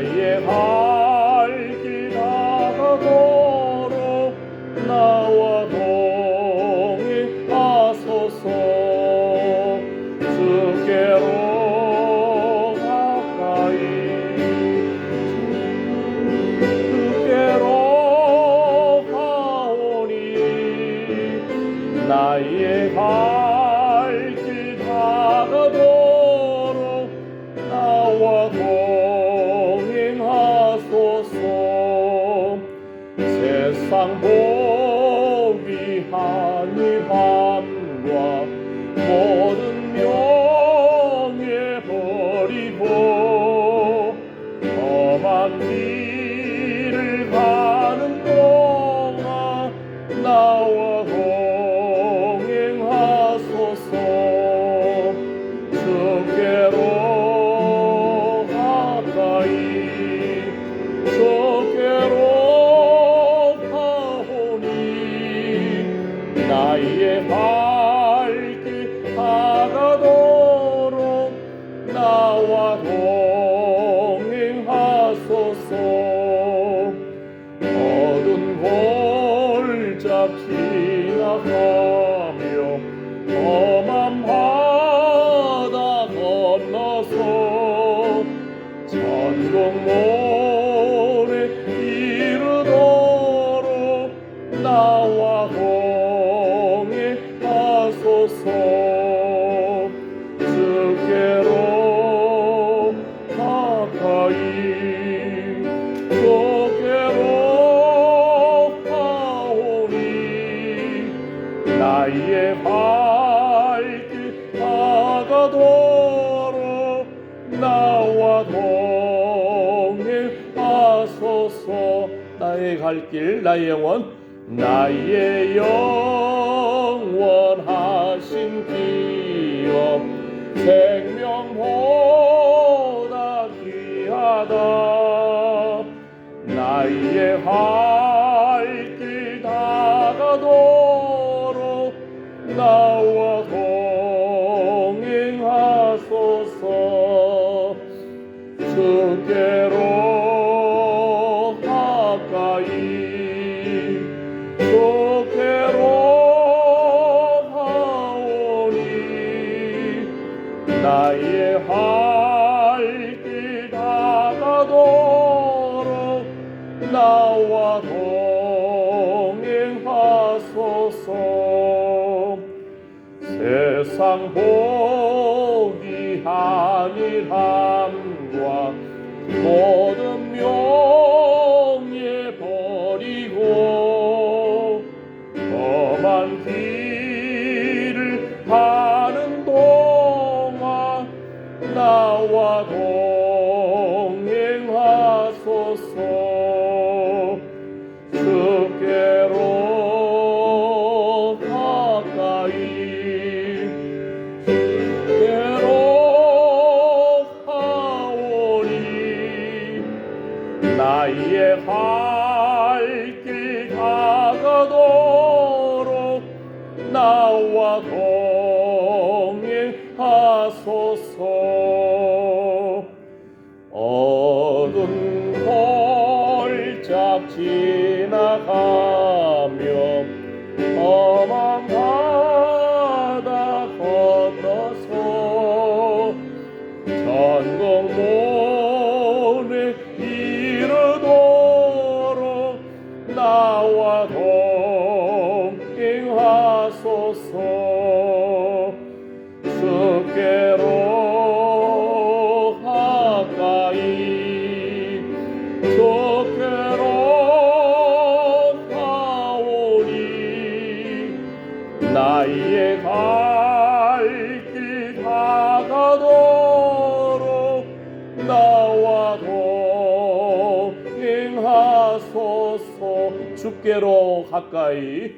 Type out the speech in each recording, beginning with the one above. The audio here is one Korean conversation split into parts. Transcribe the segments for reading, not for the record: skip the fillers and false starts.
나의 갈 길 다가도록 나와 동행하소서. 주께로 가까이 주께로 가오니 나의 갈 길 다가도록 나와 동행하소서. 세상 보기 한일함과 모든 명예 버리고 험한 길을 가는 동안 나와 동행하소서. 주께로 가까이 주께로 가오니 나의 발길 다가도록 나와 동행하소서. 어두운 골짝 지나가며 험한 바다 건너서 천국문에 이르도록 나와 동행하소서. 주께로 가까이 주께로 가오니 나의 발길 다가도록 나와 동행하소서. 나의 갈 길 나의 영원 나의 영원하신 기업 생명보다 귀하다. 나의 갈 길 다가도록 나와 동행하소서. 주께로 가까이 주께로 가오니 나의 갈 길 다가도록 나와 동행하소서. 세상 보기 한일함과 모든 명예 버리고 험한 길을 가는 동안 나와 동행하소서. 주께로 가까이 주께로 가오니 나의 갈 길 다가도록 나와 동행하소서. 어두운 골짝 지나가며 험한 바다 건너서 천국문에 이르도록 나와 동행하소서. 주께로 가까이 주께로 가오니 나의 갈 길 다가도록 나와 동행하소서. 주께로 가까이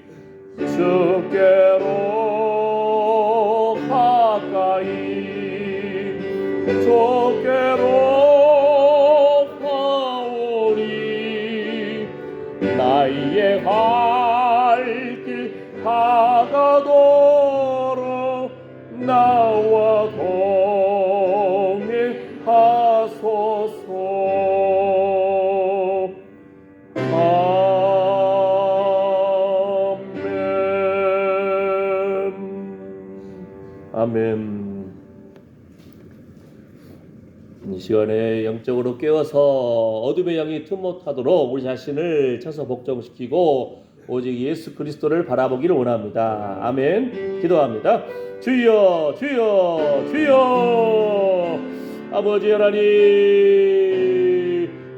주께로 가까이 주께로 가오니 나의 갈 길 다가도록 나와 동행하소서. 아멘. 이 시간에 영적으로 깨어서 어둠의 영이 틈못하도록 우리 자신을 쳐서 복종시키고 오직 예수 그리스도를 바라보기를 원합니다. 아멘. 기도합니다. 주여 주여 주여. 아버지 하나님,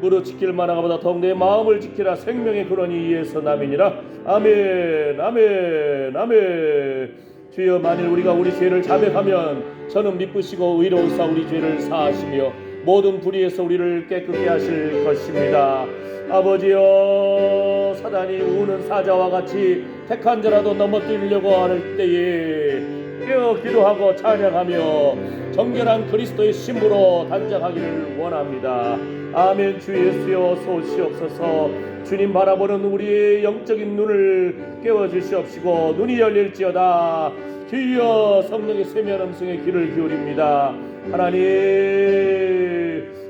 무릇 지킬 만한 것보다 더욱 내 마음을 지키라. 생명의 근원이 이에서 남이니라. 아멘 아멘 아멘. 주여, 만일 우리가 우리 죄를 자백하면 저는 미쁘시고 의로우사 우리 죄를 사하시며 모든 불의에서 우리를 깨끗게 하실 것입니다. 아버지여, 사단이 우는 사자와 같이 택한 자라도 넘어뜨리려고 할 때에 깨어 기도하고 찬양하며 정결한 그리스도의 신부로 단장하기를 원합니다. 아멘. 주 예수여, 어서 오시옵소서. 주님 바라보는 우리의 영적인 눈을 깨워주시옵시고 눈이 열릴지어다. 주여, 성령의 세미한 음성에 귀를 기울입니다. 하나님,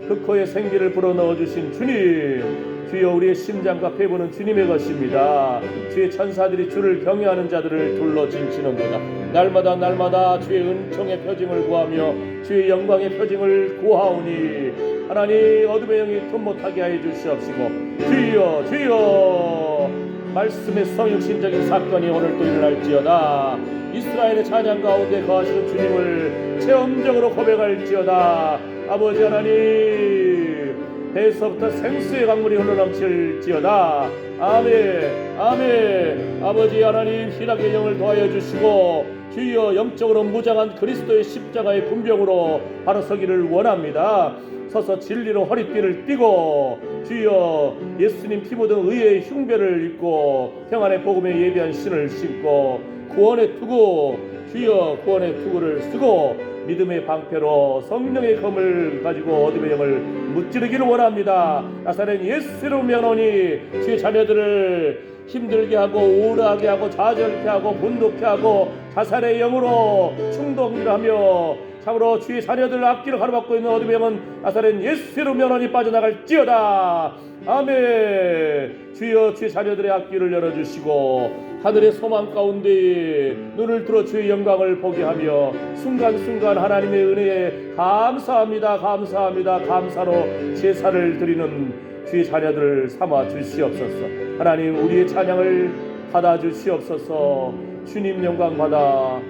흑호의 생기를 불어넣어주신 주님, 주여, 우리의 심장과 폐부는 주님의 것입니다. 주의 천사들이 주를 경외하는 자들을 둘러 진치는도다. 날마다 날마다 주의 은총의 표징을 구하며 주의 영광의 표징을 구하오니 하나님, 어둠의 영이 틈못하게 하여 주시옵시고 주여 주여, 말씀의 성육신적인 사건이 오늘 또 일어날지어다. 이스라엘의 찬양 가운데 거하시는 주님을 체험적으로 고백할지어다. 아버지 하나님, 배에서부터 생수의 강물이 흘러넘칠지어다. 아멘 아멘. 아버지 하나님, 희락의 영을 더하여 주시고 주여, 영적으로 무장한 그리스도의 십자가의 군병으로 바로 서기를 원합니다. 서서 진리로 허리띠를 띠고 주여, 예수님 피 묻은 의의 흉배를 입고 평안의 복음에 예비한 신을 신고 구원의 투구, 주여 구원의 투구를 쓰고 믿음의 방패로 성령의 검을 가지고 어둠의 영을 무찌르기를 원합니다. 나사렛 예수로 명하노니 주의 자녀들을 힘들게 하고 우울하게 하고 좌절케 하고 분노케 하고 자살의 영으로 충동하며 참으로 주의 자녀들을 앞길을 가로막고 있는 어둠의 영은 나사렛 예수로 명하노니 빠져나갈지어다. 아멘. 주여, 주의 자녀들의 앞길을 열어주시고 하늘의 소망 가운데 눈을 들어 주의 영광을 보게 하며 순간순간 하나님의 은혜에 감사합니다 감사합니다 감사로 제사를 드리는 주의 자녀들을 삼아 주시옵소서. 하나님, 우리의 찬양을 받아 주시옵소서. 주님 영광 받아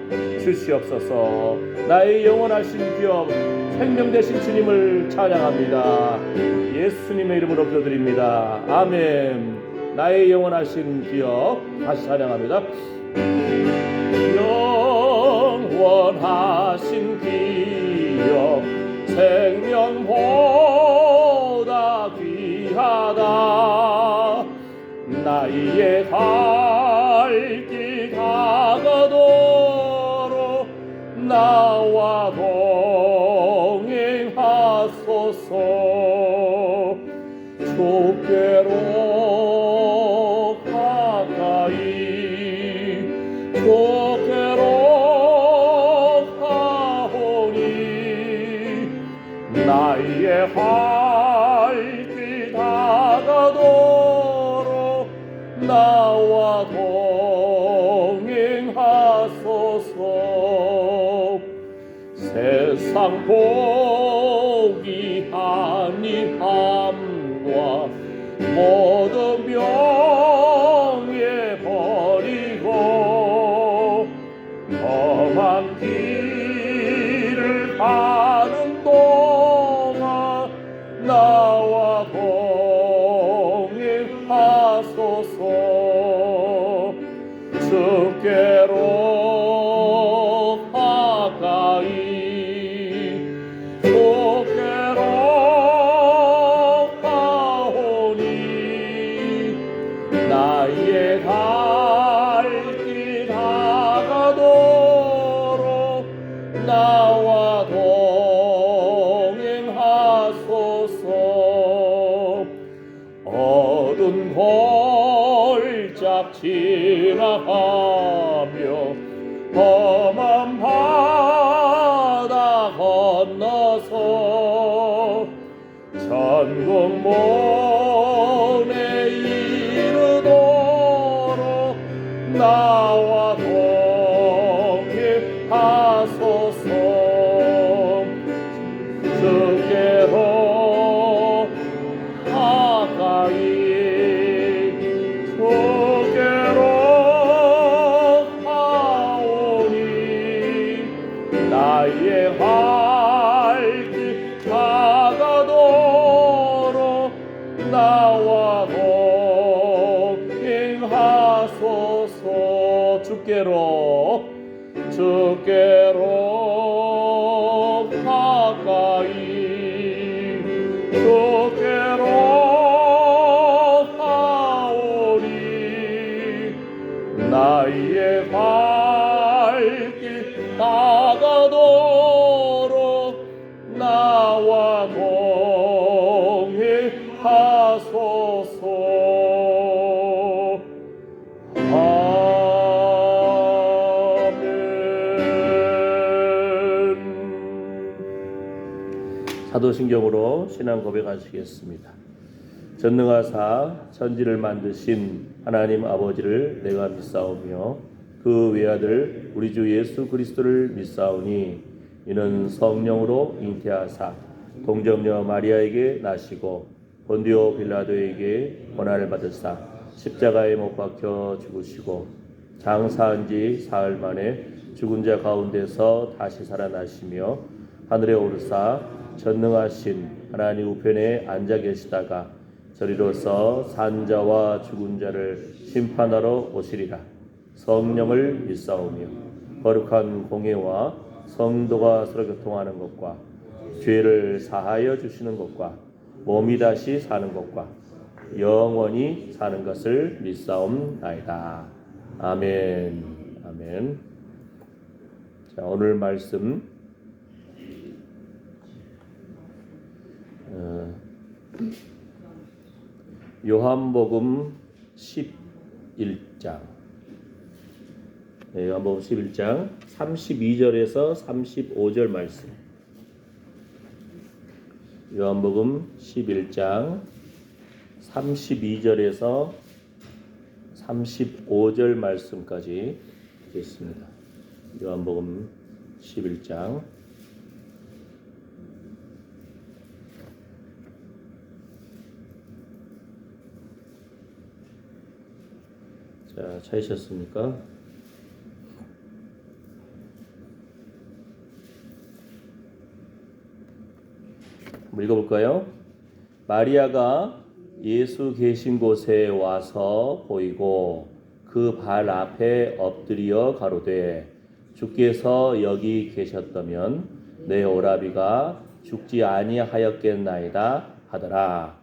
주시옵소서. 나의 영원하신 기업 생명 되신 주님을 찬양합니다. 예수님의 이름으로 기도드립니다. 아멘. 나의 영원하신 기업 다시 찬양합니다. 영원하신 기업 생명보다 귀하다. 나의 갈 길 다가도록 나와 동행하소서. 주께로 가까이 주께로 가오니 나의 갈 길 다가도록 나와 동행하소서. 세상 복이 아니함과 모든 명예 버리고 험한 길을 가는 동안 나와 동행하소서. 주께로 가까이 주께로 가오니 나의 갈 길 다가도록 나와 동행하소서. 어두운 골짝 지나가며 험한 바다 건너서 천국문에 이르도록 나와 동행하소서. 나와 동행하소서. 주께로 가까이 주께로 가오리. 나의 발길 다가도록 나와 동행하소서. 사도신경으로 신앙 고백하시겠습니다. 전능하사 천지를 만드신 하나님 아버지를 내가 믿사오며 그 외아들 우리 주 예수 그리스도를 믿사오니 이는 성령으로 잉태하사 동정녀 마리아에게 나시고 본디오 빌라도에게 고난을 받으사 십자가에 못 박혀 죽으시고 장사한 지 사흘 만에 죽은 자 가운데서 다시 살아나시며 하늘에 오르사 전능하신 하나님 우편에 앉아 계시다가 저리로서 산자와 죽은 자를 심판하러 오시리라. 성령을 믿사오며 거룩한 공예와 성도가 서로 교통하는 것과 죄를 사하여 주시는 것과 몸이 다시 사는 것과 영원히 사는 것을 믿사옵나이다. 아멘. 아멘. 자, 오늘 말씀 요한복음 11장 요한복음 11장 32절에서 35절 말씀. 요한복음 11장 32절에서 35절 말씀까지 있습니다. 요한복음 11장 자, 찾으셨습니까? 한번 읽어볼까요? 마리아가 예수 계신 곳에 와서 보이고 그 발 앞에 엎드려 가로되 주께서 여기 계셨다면 내 오라비가 죽지 아니하였겠나이다 하더라.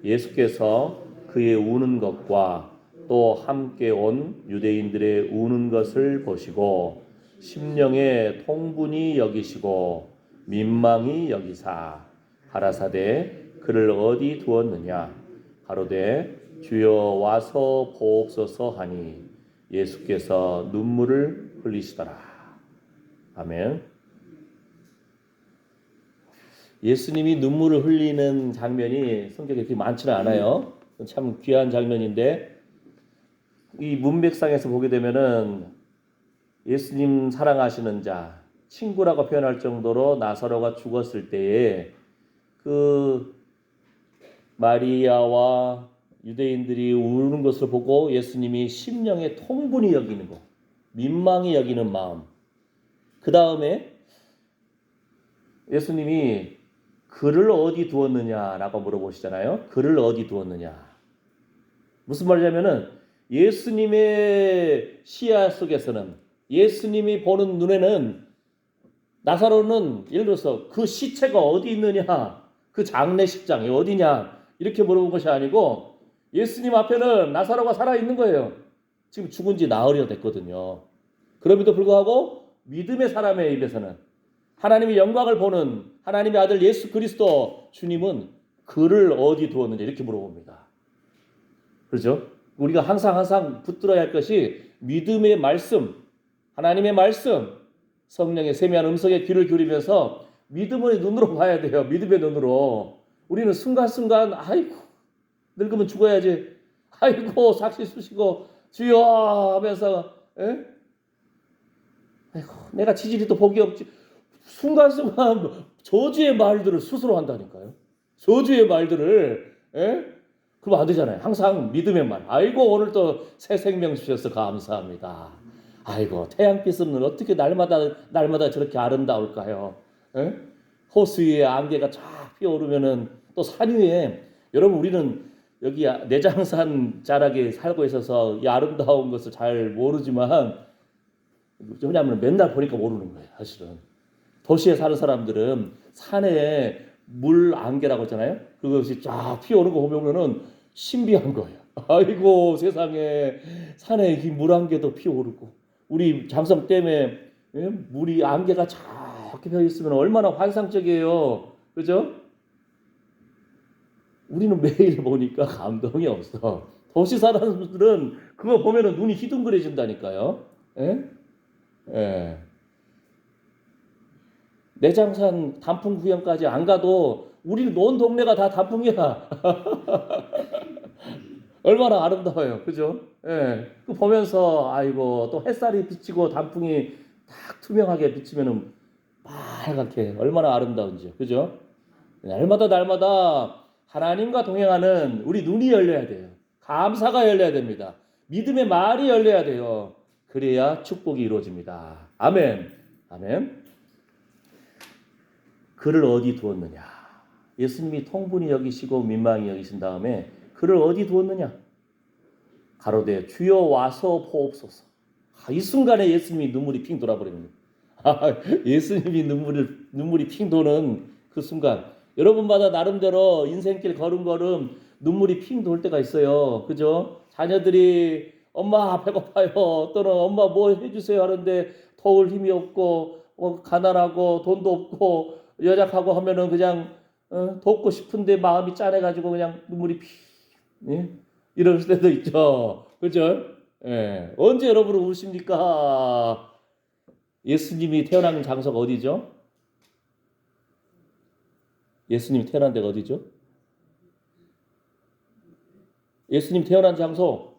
예수께서 그의 우는 것과 또 함께 온 유대인들의 우는 것을 보시고 심령에 통분히 여기시고 민망히 여기사 가라사대 그를 어디 두었느냐 가로되 주여 와서 보옵소서 하니 예수께서 눈물을 흘리시더라. 아멘. 예수님이 눈물을 흘리는 장면이 성경에 그렇게 많지는 않아요. 참 귀한 장면인데 이 문맥상에서 보게 되면은 예수님 사랑하시는 자, 친구라고 표현할 정도로 나사로가 죽었을 때에 그 마리아와 유대인들이 우는 것을 보고 예수님이 심령에 통분히 여기는 것, 민망히 여기는 마음. 그 다음에 예수님이 그를 어디 두었느냐라고 물어보시잖아요. 그를 어디 두었느냐. 무슨 말이냐면은 예수님의 시야 속에서는 예수님이 보는 눈에는 나사로는 예를 들어서 그 시체가 어디 있느냐, 그 장례식장이 어디냐 이렇게 물어본 것이 아니고 예수님 앞에는 나사로가 살아있는 거예요. 지금 죽은 지 나흘이나 됐거든요. 그럼에도 불구하고 믿음의 사람의 입에서는 하나님의 영광을 보는 하나님의 아들 예수 그리스도 주님은 그를 어디 두었느냐 이렇게 물어봅니다. 그렇죠? 우리가 항상 붙들어야 할 것이 믿음의 말씀, 하나님의 말씀, 성령의 세미한 음성에 귀를 기울이면서 믿음의 눈으로 봐야 돼요. 믿음의 눈으로. 우리는 순간순간 아이고 늙으면 죽어야지. 아이고 삭시 쑤시고 주여 하면서 아이고 내가 지질이 또 복이 없지. 순간순간 저주의 말들을 스스로 한다니까요. 저주의 말들을 그러면 안 되잖아요. 항상 믿음의 말. 아이고 오늘 또 새 생명 주셔서 감사합니다. 아이고 태양빛은 어떻게 날마다 저렇게 아름다울까요? 호수 위에 안개가 쫙 피어오르면은 또 산 위에 여러분 우리는 여기 내장산 자락에 살고 있어서 이 아름다운 것을 잘 모르지만, 왜냐하면 맨날 보니까 모르는 거예요. 사실은 도시에 사는 사람들은 산에 물 안개라고 했잖아요. 그것이 쫙 피어오는 거 보면은 신비한 거예요. 아이고 세상에, 산에 이 물 안개도 피어오르고, 우리 장성댐에 물이 안개가 쫙 펴 있으면 얼마나 환상적이에요. 그죠? 우리는 매일 보니까 감동이 없어. 도시 사람들은 그거 보면은 눈이 희둥그레진다니까요. 예? 예. 내장산 단풍 구경까지 안 가도 우리 온 동네가 다 단풍이야. 얼마나 아름다워요. 그죠? 예. 그 보면서 아이고 또 햇살이 비치고 단풍이 딱 투명하게 비치면은 빨갛게 얼마나 아름다운지요. 그죠? 날마다 하나님과 동행하는 우리 눈이 열려야 돼요. 감사가 열려야 됩니다. 믿음의 말이 열려야 돼요. 그래야 축복이 이루어집니다. 아멘. 아멘. 그를 어디 두었느냐? 예수님이 통분히 여기시고 민망히 여기신 다음에 그를 어디 두었느냐? 가로되 주여 와서 보옵소서. 이 순간에 예수님이 눈물이 핑 돌아버립니다. 예수님이 눈물이 핑 도는 그 순간, 여러분마다 나름대로 인생길 걸음걸음 눈물이 핑 돌 때가 있어요. 그죠? 자녀들이 엄마 배고파요, 또는 엄마 뭐 해주세요 하는데 도울 힘이 없고 가난하고 돈도 없고 여작하고 하면은 그냥 돕고 싶은데 마음이 짠해가지고 그냥 눈물이 예? 이럴 때도 있죠. 그죠? 예. 언제 여러분은 우십니까? 예수님이 태어난 장소가 어디죠? 예수님 태어난 데가 어디죠? 예수님 태어난 장소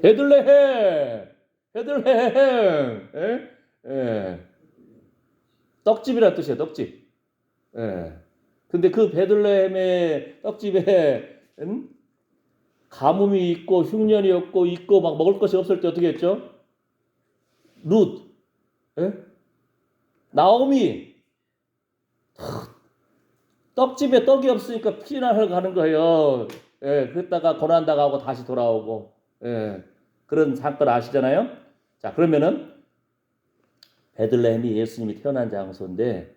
베들레헴. 베들레헴. 예? 예. 떡집이라 뜻이에요. 떡집. 예. 근데 그 베들레헴의 떡집에 가뭄이 있고 흉년이 있고 막 먹을 것이 없을 때 어떻게 했죠? 룻, 예? 나오미, 떡집에 떡이 없으니까 피난을 가는 거예요. 예, 그랬다가 고난 당하고 다시 돌아오고, 예, 그런 사건 아시잖아요? 자, 그러면은 베들레헴이 예수님이 태어난 장소인데,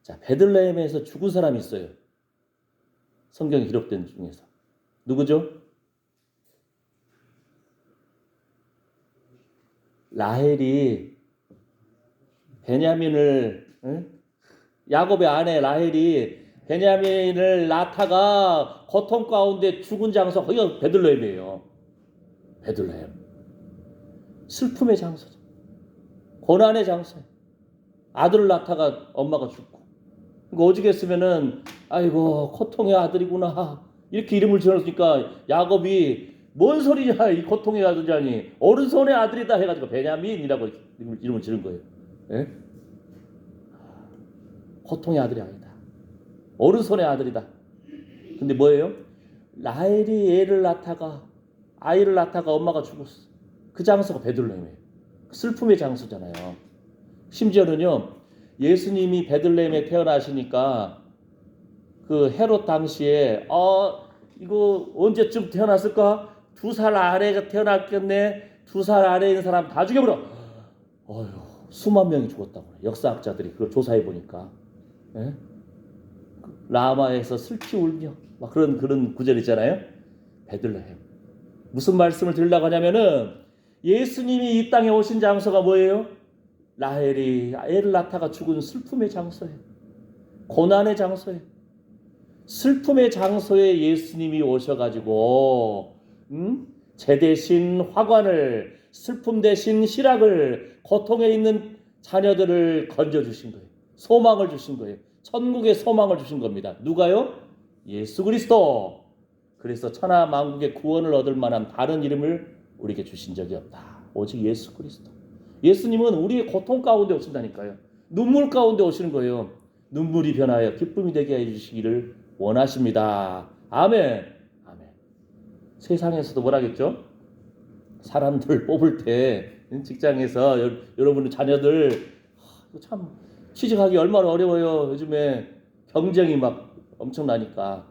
자, 베들레헴에서 죽은 사람이 있어요. 성경에 기록된 중에서 누구죠? 라헬이 베냐민을, 야곱의 아내 라헬이 베냐민을 낳다가 고통 가운데 죽은 장소, 거기가 베들레헴이에요. 베들레헴. 슬픔의 장소죠. 고난의 장소. 아들을 낳다가 엄마가 죽고. 그러니까 오죽했으면은 아이고 고통의 아들이구나 이렇게 이름을 지었으니까 야곱이 뭔 소리냐 이 고통의 아들이라니, 오른손의 아들이다 해가지고 베냐민이라고 이름을 지은 거예요. 예? 고통의 아들이 아니다. 오른손의 아들이다. 근데 뭐예요? 라헬이 아이를 낳다가 엄마가 죽었어. 그 장소가 베들레헴이에요. 슬픔의 장소잖아요. 심지어는요, 예수님이 베들레헴에 태어나시니까 그 헤롯 당시에 이거 언제쯤 태어났을까? 2살 아래가 태어났겠네. 2살 아래에 있는 사람 다 죽여버려. 어휴, 수만 명이 죽었다고 그래. 역사학자들이 그걸 조사해 보니까. 예? 라마에서 슬피 울며 막 그런 구절 있잖아요. 베들레헴. 무슨 말씀을 드리려고 하냐면은 예수님이 이 땅에 오신 장소가 뭐예요? 라헬이 애를 낳다가 죽은 슬픔의 장소예요. 고난의 장소예요. 슬픔의 장소에 예수님이 오셔가지고 제 대신 화관을, 슬픔 대신 희락을, 고통에 있는 자녀들을 건져주신 거예요. 소망을 주신 거예요. 천국의 소망을 주신 겁니다. 누가요? 예수 그리스도. 그래서 천하 만국의 구원을 얻을 만한 다른 이름을 우리에게 주신 적이 없다. 오직 예수 그리스도. 예수님은 우리의 고통 가운데 오신다니까요. 눈물 가운데 오시는 거예요. 눈물이 변하여 기쁨이 되게 해주시기를 원하십니다. 아멘. 아멘. 세상에서도 뭐라겠죠? 사람들 뽑을 때 직장에서 여러분의 자녀들 참 취직하기 얼마나 어려워요. 요즘에 경쟁이 막 엄청나니까.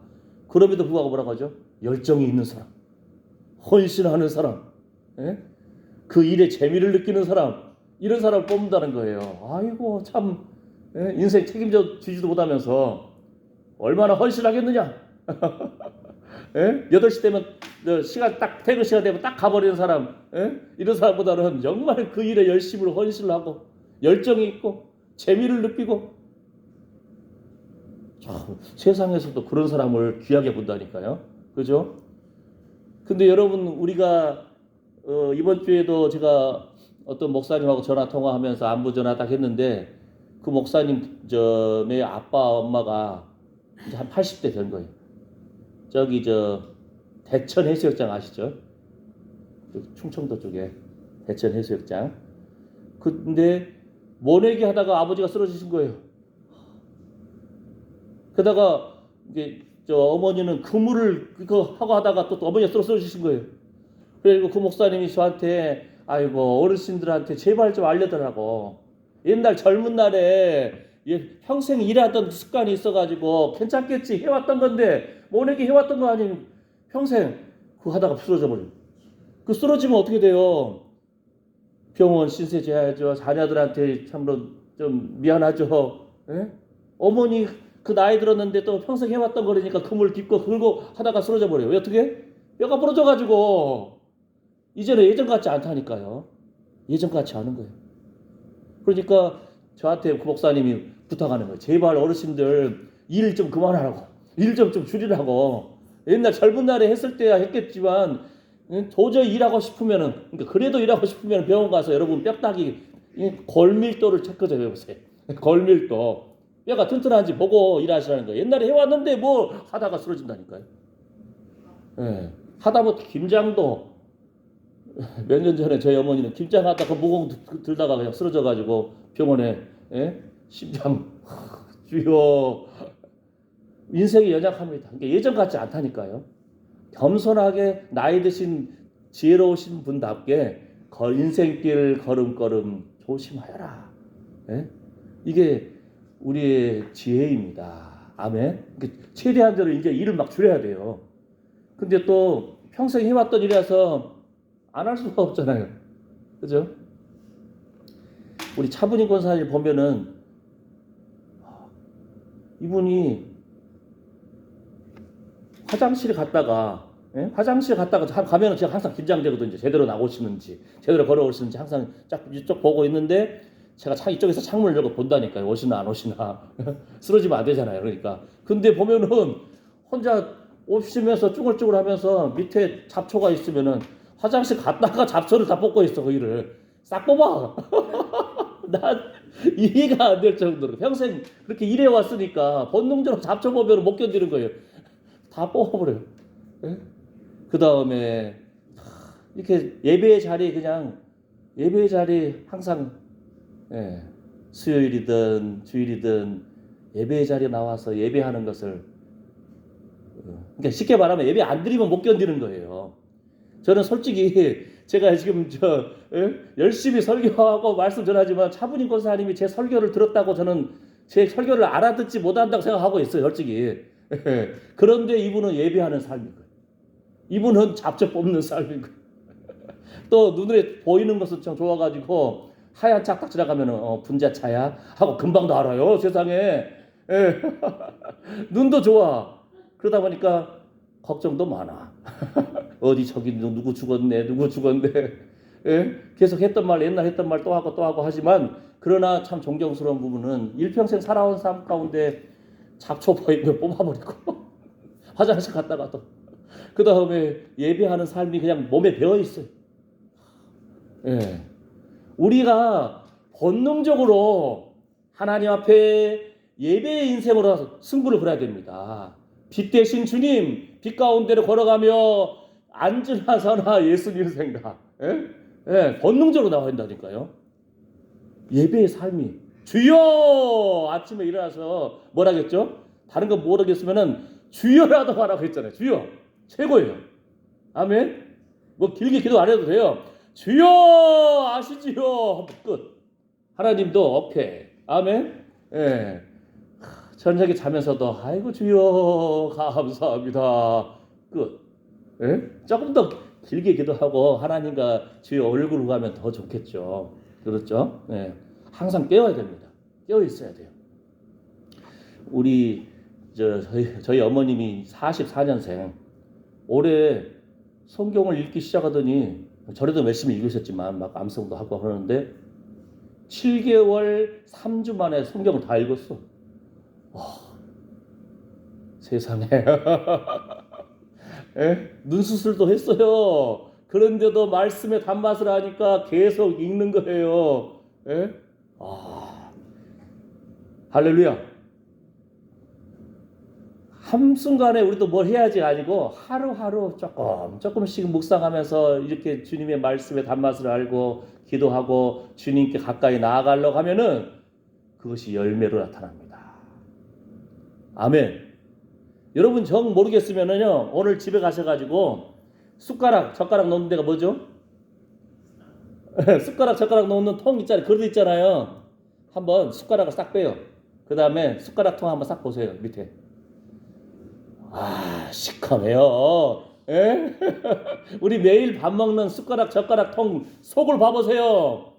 그럼에도 불구하고 뭐라고 하죠? 열정이 있는 사람, 헌신하는 사람, 예? 그 일에 재미를 느끼는 사람, 이런 사람을 뽑는다는 거예요. 아이고 참, 예? 인생 책임져 주지도 못하면서 얼마나 헌신하겠느냐. 예? 8시 되면 시간 딱 퇴근 시간 되면 딱 가버리는 사람, 예? 이런 사람보다는 정말 그 일에 열심히 헌신을 하고 열정이 있고 재미를 느끼고, 참, 세상에서도 그런 사람을 귀하게 본다니까요. 그죠? 근데 여러분, 우리가 이번 주에도 제가 어떤 목사님하고 전화 통화하면서 안부 전화 딱 했는데, 그 목사님 저의 아빠 엄마가 이제 한 80대 된 거예요. 저기 대천 해수욕장 아시죠? 충청도 쪽에 대천 해수욕장. 근데 모내기 하다가 아버지가 쓰러지신 거예요. 그러다가 이제 어머니는 그물을 그거 하고 하다가 또 어머니가 쓰러지신 거예요. 그리고 그 목사님이 저한테, 아이고 어르신들한테 제발 좀 알려달라고. 옛날 젊은 날에 평생 일하던 습관이 있어가지고 괜찮겠지 해왔던 건데, 모내기 해왔던 거 아니에요. 평생 그거 하다가 쓰러져 버려요. 그 쓰러지면 어떻게 돼요? 병원 신세 져야죠. 자녀들한테 참으로 좀 미안하죠. 예? 어머니 그 나이 들었는데 또 평생 해왔던 거니까 그물 딛고 긁고 하다가 쓰러져 버려요. 왜 어떻게? 뼈가 부러져가지고 이제는 예전 같지 않다니까요. 예전 같지 않은 거예요. 그러니까 저한테 그 목사님이 부탁하는 거예요. 제발 어르신들 일 좀 그만하라고, 일 좀 줄이라고. 옛날 젊은 날에 했을 때야 했겠지만 도저히 일하고 싶으면은, 그러니까 그래도 일하고 싶으면 병원 가서 여러분 뼈다귀 골밀도를 체크해 보세요. 골밀도 뼈가 튼튼한지 보고 일하시라는 거예요. 옛날에 해왔는데 뭐 하다가 쓰러진다니까요. 예. 하다못해 김장도 몇 년 전에 저희 어머니는 김장 하다가 무거운 거 들다가 그냥 쓰러져가지고 병원에, 예? 심장 주여. 인생이 연약합니다. 그러니까 예전 같지 않다니까요. 겸손하게 나이 드신 지혜로우신 분답게 인생길 걸음걸음 조심하여라. 예? 이게 우리의 지혜입니다. 아멘. 그러니까 최대한 대로 이제 일을 막 줄여야 돼요. 근데 또 평생 해왔던 일이라서 안 할 수가 없잖아요. 그죠? 우리 차분인 권사님 보면은 이분이 화장실 갔다가, 예? 화장실 갔다가 가면은 제가 항상 긴장되거든요. 제대로 나오시는지, 제대로 걸어오시는지 항상 쫙 이쪽 보고 있는데, 제가 이쪽에서 창문을 열고 본다니까요. 오시나 안 오시나. 쓰러지면 안 되잖아요. 그러니까. 근데 보면은 혼자 오시면서 쭈글쭈글 하면서 밑에 잡초가 있으면은 화장실 갔다가 잡초를 다 뽑고 있어. 거기를 싹 뽑아. 난 이해가 안 될 정도로 평생 그렇게 일해왔으니까 본능적으로 잡초 보면 못 견디는 거예요. 다 뽑아버려요. 예? 그 다음에 이렇게 예배의 자리, 그냥 예배의 자리 항상, 예, 수요일이든 주일이든 예배의 자리에 나와서 예배하는 것을, 그러니까 쉽게 말하면 예배 안 드리면 못 견디는 거예요. 저는 솔직히 제가 지금 열심히 설교하고 말씀 전하지만 차분인 권사님이 제 설교를 들었다고 저는 제 설교를 알아듣지 못한다고 생각하고 있어요. 솔직히. 그런데 이분은 예배하는 삶인 거예요. 이분은 잡초 뽑는 삶인 거예요. 또 눈에 보이는 것은 참 좋아가지고 하얀 차 딱 지나가면 분자차야 하고 금방도 알아요. 세상에. 눈도 좋아. 그러다 보니까 걱정도 많아. 어디 저기 누구 죽었네, 누구 죽었네. 예? 계속 했던 말, 옛날 했던 말 또 하고 하지만, 그러나 참 존경스러운 부분은 일평생 살아온 삶 가운데 잡초 보이면 뽑아버리고 화장실 갔다가 또 그 다음에 예배하는 삶이 그냥 몸에 배어 있어요. 예. 우리가 본능적으로 하나님 앞에 예배의 인생으로 승부를 걸어야 됩니다. 빛 대신 주님, 빛 가운데로 걸어가며 앉으나 서나 예수님 생각. 예? 예, 본능적으로 나와야 된다니까요. 예배의 삶이. 주여! 아침에 일어나서 뭐라겠죠? 다른 거 모르겠으면은 주여라도 하라고 했잖아요. 주여. 최고예요. 아멘. 뭐 길게 기도 안 해도 돼요. 주여 아시지요. 끝. 하나님도 오케이. 아멘. 예. 저녁에 자면서도 아이고 주여 감사합니다. 끝. 예? 조금 더 길게 기도하고 하나님과 주여 얼굴을 가면 더 좋겠죠. 그렇죠? 예. 항상 깨어야 됩니다. 깨어 있어야 돼요. 우리 저희 어머님이 44년생 올해 성경을 읽기 시작하더니 저래도 열심히 읽으셨지만 막 암송도 하고 하는데 7개월 3주 만에 성경을 다 읽었어. 세상에. 예? 눈수술도 했어요. 그런데도 말씀의 단맛을 하니까 계속 읽는 거예요. 예? 할렐루야. 한순간에 우리도 뭘 해야지 아니고 하루하루 조금씩 묵상하면서 이렇게 주님의 말씀의 단맛을 알고 기도하고 주님께 가까이 나아가려고 하면은 그것이 열매로 나타납니다. 아멘. 여러분 정 모르겠으면은요 오늘 집에 가셔가지고 젓가락 놓는 데가 뭐죠? 숟가락 놓는 통 있잖아요. 그릇 있잖아요. 한번 숟가락을 싹 빼요. 그 다음에 숟가락 통 한번 싹 보세요. 밑에. 시커매요. 예? 우리 매일 밥 먹는 젓가락 통 속을 봐보세요.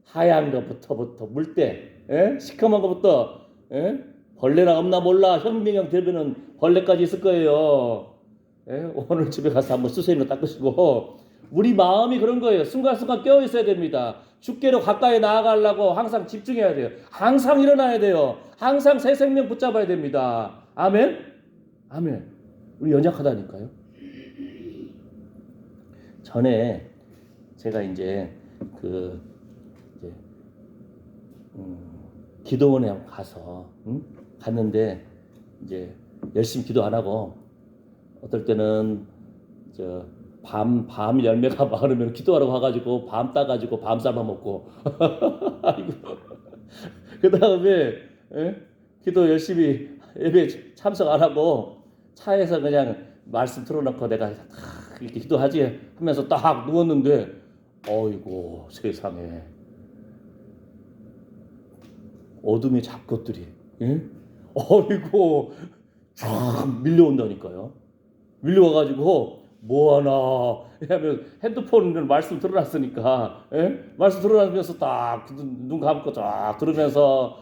하얀 거부터 물때 예? 시커먼 거부터 예? 벌레나 없나 몰라. 현미경 대비는 벌레까지 있을 거예요. 예? 오늘 집에 가서 한번 수세미로 닦으시고 우리 마음이 그런 거예요. 순간순간 깨어 있어야 됩니다. 주께로 가까이 나아가려고 항상 집중해야 돼요. 항상 일어나야 돼요. 항상 새 생명 붙잡아야 됩니다. 아멘? 아멘. 우리 연약하다니까요. 전에 제가 이제 기도원에 가서 갔는데 이제 열심히 기도 안 하고 어떨 때는 밤 열매가 많으면 기도하러 가가지고 밤 따가지고 밤 삶아 먹고 아이고 그 다음에 기도 열심히 예배 참석 안 하고 차에서 그냥 말씀 틀어놓고 내가 이렇게 기도하지 하면서 딱 누웠는데 어이고 세상에 어둠의 잡것들이 어이고 쫙 밀려온다니까요. 밀려와가지고 뭐하나 하면 핸드폰 말씀 들어놨으니까 말씀 들어놨으면서 딱 눈 감고 쫙 들으면서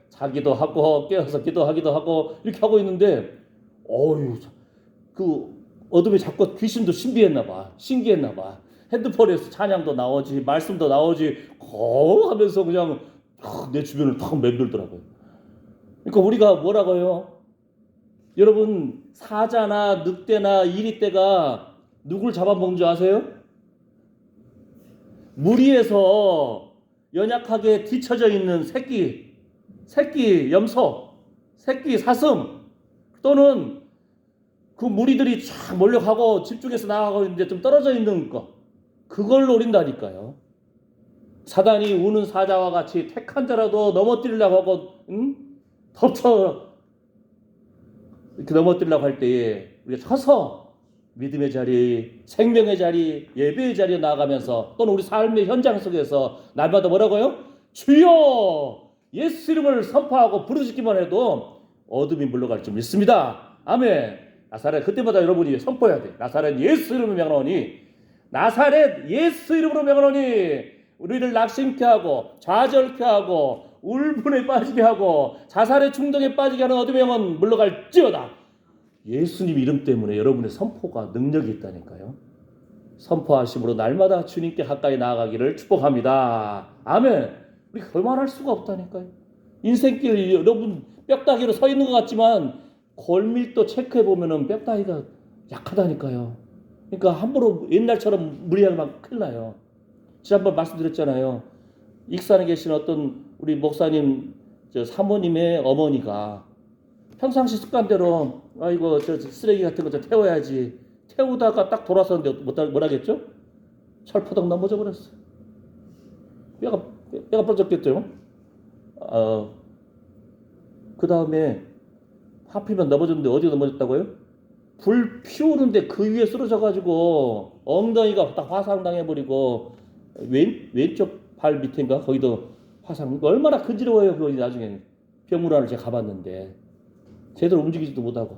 자기도 하고 깨어서 기도하기도 하고 이렇게 하고 있는데 어휴 그 어둠의 잡것 귀신도 신기했나 봐. 핸드폰에서 찬양도 나오지 말씀도 나오지 하면서 그냥 내 주변을 탁 맴돌더라고요. 그러니까 우리가 뭐라고요? 여러분 사자나 늑대나 이리떼가 누굴 잡아먹는 줄 아세요? 무리에서 연약하게 뒤처져 있는 새끼 염소, 새끼 사슴 또는 그 무리들이 쫙 몰려가고 집중해서 나가고 있는데 좀 떨어져 있는 거 그걸 노린다니까요. 사단이 우는 사자와 같이 택한 자라도 넘어뜨리려고 하고 덮쳐 이렇게 넘어뜨리려고 할 때에 우리가 서서 믿음의 자리, 생명의 자리, 예배의 자리에 나아가면서 또는 우리 삶의 현장 속에서 날마다 뭐라고요? 주여! 예수 이름을 선포하고 부르짖기만 해도 어둠이 물러갈 줄 믿습니다. 아멘. 나사렛 그때마다 여러분이 선포해야 돼. 나사렛 예수 이름으로 명하노니 나사렛 예수 이름으로 명하노니 우리를 낙심케 하고 좌절케 하고 울분에 빠지게 하고 자살의 충동에 빠지게 하는 어둠의 영은 물러갈지어다. 예수님 이름 때문에 여러분의 선포가 능력이 있다니까요. 선포하심으로 날마다 주님께 가까이 나아가기를 축복합니다. 아멘. 우리가 그만할 수가 없다니까요. 인생길 여러분 뼈다귀로 서 있는 것 같지만 골밀도 체크해보면 뼈다귀가 약하다니까요. 그러니까 함부로 옛날처럼 무리하면 큰일 나요. 지난번 말씀드렸잖아요. 익산에 계신 어떤 우리 목사님 사모님의 어머니가 평상시 습관대로 아이고 쓰레기 같은 거 좀 태워야지 태우다가 딱 돌아섰는데 뭐라겠죠? 철포덕 넘어져 버렸어. 뼈가 부러졌겠죠. 그 다음에 하필이면 넘어졌는데 어디에 넘어졌다고요? 불 피우는데 그 위에 쓰러져가지고 엉덩이가 딱 화상당해버리고 왼쪽 발 밑인가 거기도 화상. 얼마나 근지러워요 그거 나중에. 병문안을 제가 가봤는데 제대로 움직이지도 못하고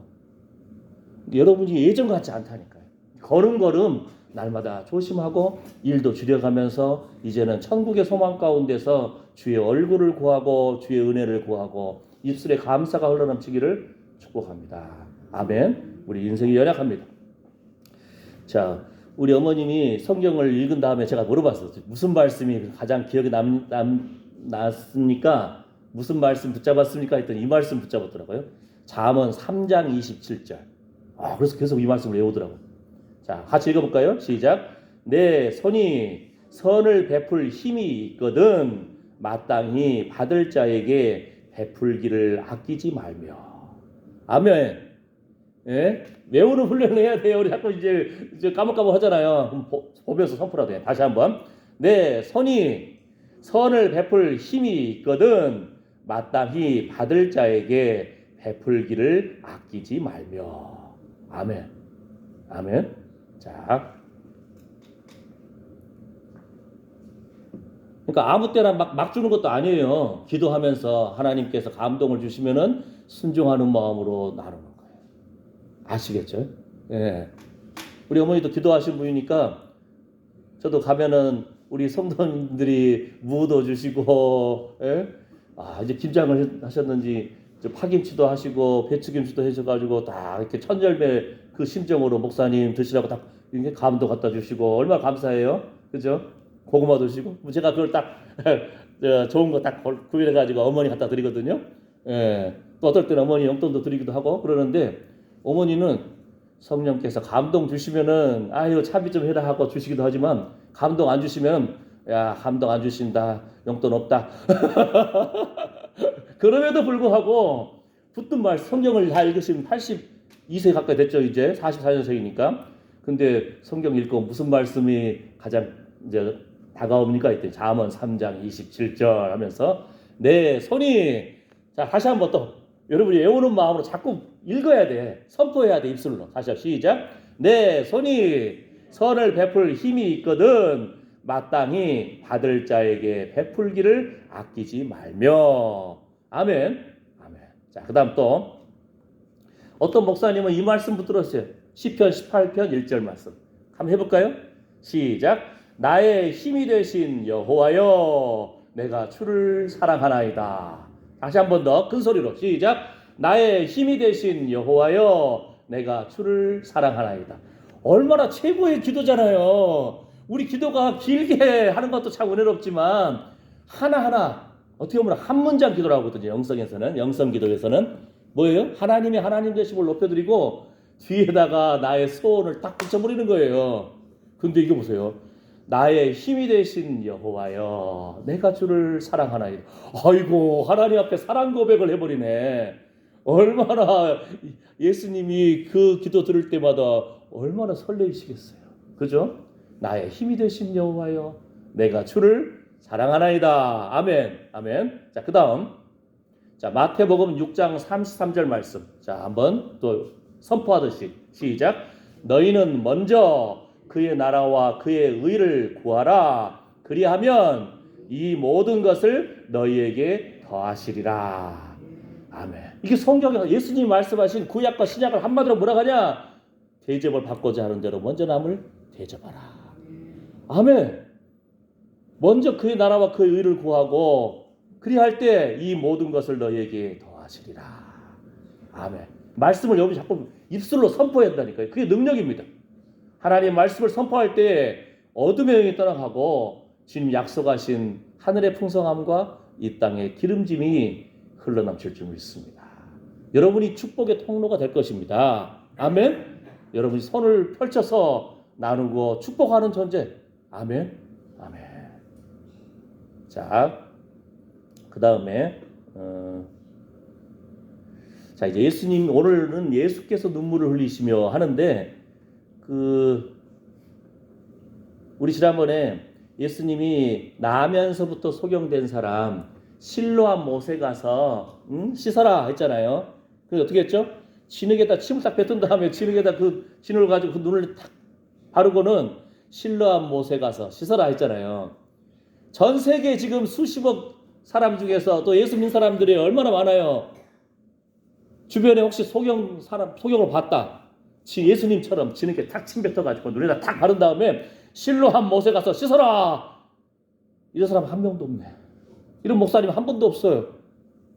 여러분이 예전 같지 않다니까요. 걸음걸음 날마다 조심하고 일도 줄여가면서 이제는 천국의 소망 가운데서 주의 얼굴을 구하고 주의 은혜를 구하고 입술에 감사가 흘러넘치기를 축복합니다. 아멘. 우리 인생이 연약합니다. 자, 우리 어머님이 성경을 읽은 다음에 제가 물어봤어요. 무슨 말씀이 가장 기억에 남았습니까? 무슨 말씀 붙잡았습니까? 했더니 이 말씀 붙잡았더라고요. 잠언 3장 27절. 그래서 계속 이 말씀을 외우더라고요. 자, 같이 읽어볼까요? 시작. 내 손이 선을 베풀 힘이 있거든 마땅히 받을 자에게 베풀기를 아끼지 말며. 아멘. 예? 외우는 훈련을 해야 돼요. 우리 자꾸 이제 까먹까먹 하잖아요. 그럼 보면서 선포라도 해. 다시 한번. 내 손이 선을 베풀 힘이 있거든 마땅히 받을 자에게 베풀기를 아끼지 말며. 아멘. 아멘. 자, 그러니까 아무 때나 막 주는 것도 아니에요. 기도하면서 하나님께서 감동을 주시면은 순종하는 마음으로 나누는 거예요. 아시겠죠? 예. 우리 어머니도 기도하신 분이니까 저도 가면은 우리 성도님들이 무도 주시고, 예? 이제 김장을 하셨는지 파김치도 하시고 배추김치도 해줘가지고 다 이렇게 천절배 그 심정으로 목사님 드시라고 딱 이렇게 감도 갖다 주시고 얼마나 감사해요, 그죠? 고구마 드시고 제가 그걸 딱 좋은 거 딱 구별해가지고 어머니 갖다 드리거든요. 예. 또 어떨 때는 어머니 용돈도 드리기도 하고 그러는데 어머니는 성령께서 감동 주시면은 아유 차비 좀 해라 하고 주시기도 하지만 감동 안 주시면 야 감동 안 주신다 용돈 없다. 그럼에도 불구하고 붙든 말 성경을 다 읽으시면 82세 가까이 됐죠. 이제 44년생이니까. 근데 성경 읽고 무슨 말씀이 가장 이제 다가옵니까? 했더니 잠언 3장 27절 하면서 내 손이 자 다시 한번 또 여러분이 외우는 마음으로 자꾸 읽어야 돼. 선포해야 돼. 입술로. 다시 한번 시작. 내 손이 선을 베풀 힘이 있거든 마땅히 받을 자에게 베풀기를 아끼지 말며. 아멘. 아멘. 자, 그다음 또 어떤 목사님은 이 말씀 붙들었어요. 시편 18편 1절 말씀. 한번 해볼까요? 시작. 나의 힘이 되신 여호와여, 내가 주를 사랑하나이다. 다시 한번 더 큰 소리로 시작. 나의 힘이 되신 여호와여, 내가 주를 사랑하나이다. 얼마나 최고의 기도잖아요. 우리 기도가 길게 하는 것도 참 은혜롭지만 하나하나 어떻게 보면 한 문장 기도를 하거든요. 영성 기도에서는 뭐예요? 하나님이 하나님 되심을 높여드리고 뒤에다가 나의 소원을 딱 붙여버리는 거예요. 근데 이거 보세요. 나의 힘이 되신 여호와여, 내가 주를 사랑하나이다. 아이고, 하나님 앞에 사랑 고백을 해버리네. 얼마나 예수님이 그 기도 들을 때마다 얼마나 설레이시겠어요. 그죠? 나의 힘이 되신 여호와여, 내가 주를 사랑하나이다. 아멘. 아멘. 자, 그 다음. 자, 마태복음 6장 33절 말씀. 자, 한번 또 선포하듯이 시작. 너희는 먼저 그의 나라와 그의 의를 구하라. 그리하면 이 모든 것을 너희에게 더하시리라. 아멘. 이게 성경에 예수님이 말씀하신 구약과 신약을 한마디로 뭐라 하냐? 대접을 받고자 하는 대로 먼저 남을 대접하라. 아멘. 먼저 그의 나라와 그의 의를 구하고 그리할 때 이 모든 것을 너희에게 더하시리라. 아멘. 말씀을 여러분이 자꾸 입술로 선포해야 한다니까요. 그게 능력입니다. 하나님 말씀을 선포할 때 어둠의 영이 떠나가고 주님 약속하신 하늘의 풍성함과 이 땅의 기름짐이 흘러넘칠 줄 믿습니다. 여러분이 축복의 통로가 될 것입니다. 아멘. 여러분이 손을 펼쳐서 나누고 축복하는 존재. 아멘. 아멘. 자, 그 다음에 자 이제 예수님 오늘은 예수께서 눈물을 흘리시며 하는데 우리 지난번에 예수님이 나면서부터 소경된 사람 실로암 못에 가서 씻어라 했잖아요. 그래서 어떻게 했죠? 진흙에다 침을 딱 뱉은 다음에 진흙에다 그 진흙을 가지고 그 눈을 탁 바르고는 실로암 못에 가서 씻어라 했잖아요. 전 세계 지금 수십억 사람 중에서 또 예수 믿는 사람들이 얼마나 많아요. 주변에 혹시 소경을 봤다. 예수님처럼 지는 게 탁 침뱉어가지고 눈에다 탁 바른 다음에 실로암 못에 가서 씻어라. 이런 사람 한 명도 없네. 이런 목사님 한 분도 없어요.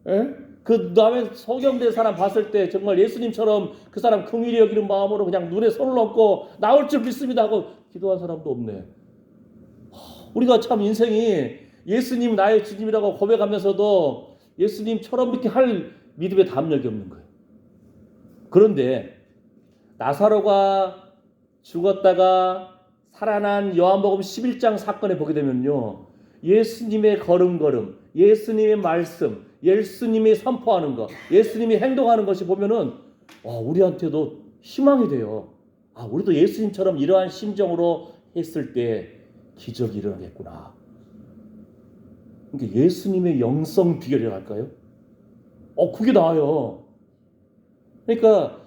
예? 그 다음에 소경된 사람 봤을 때 정말 예수님처럼 그 사람 긍휼히 여기는 마음으로 그냥 눈에 손을 얹고 나올 줄 믿습니다 하고 기도한 사람도 없네. 우리가 참 인생이 예수님 나의 주님이라고 고백하면서도 예수님처럼 이렇게 할 믿음의 담력이 없는 거예요. 그런데 나사로가 죽었다가 살아난 요한복음 11장 사건에 보게 되면요. 예수님의 걸음걸음, 예수님의 말씀, 예수님이 선포하는 것, 예수님이 행동하는 것이 보면은 우리한테도 희망이 돼요. 우리도 예수님처럼 이러한 심정으로 했을 때 기적이 일어나겠구나. 그러니까 예수님의 영성 비결이랄까요? 그게 나아요. 그러니까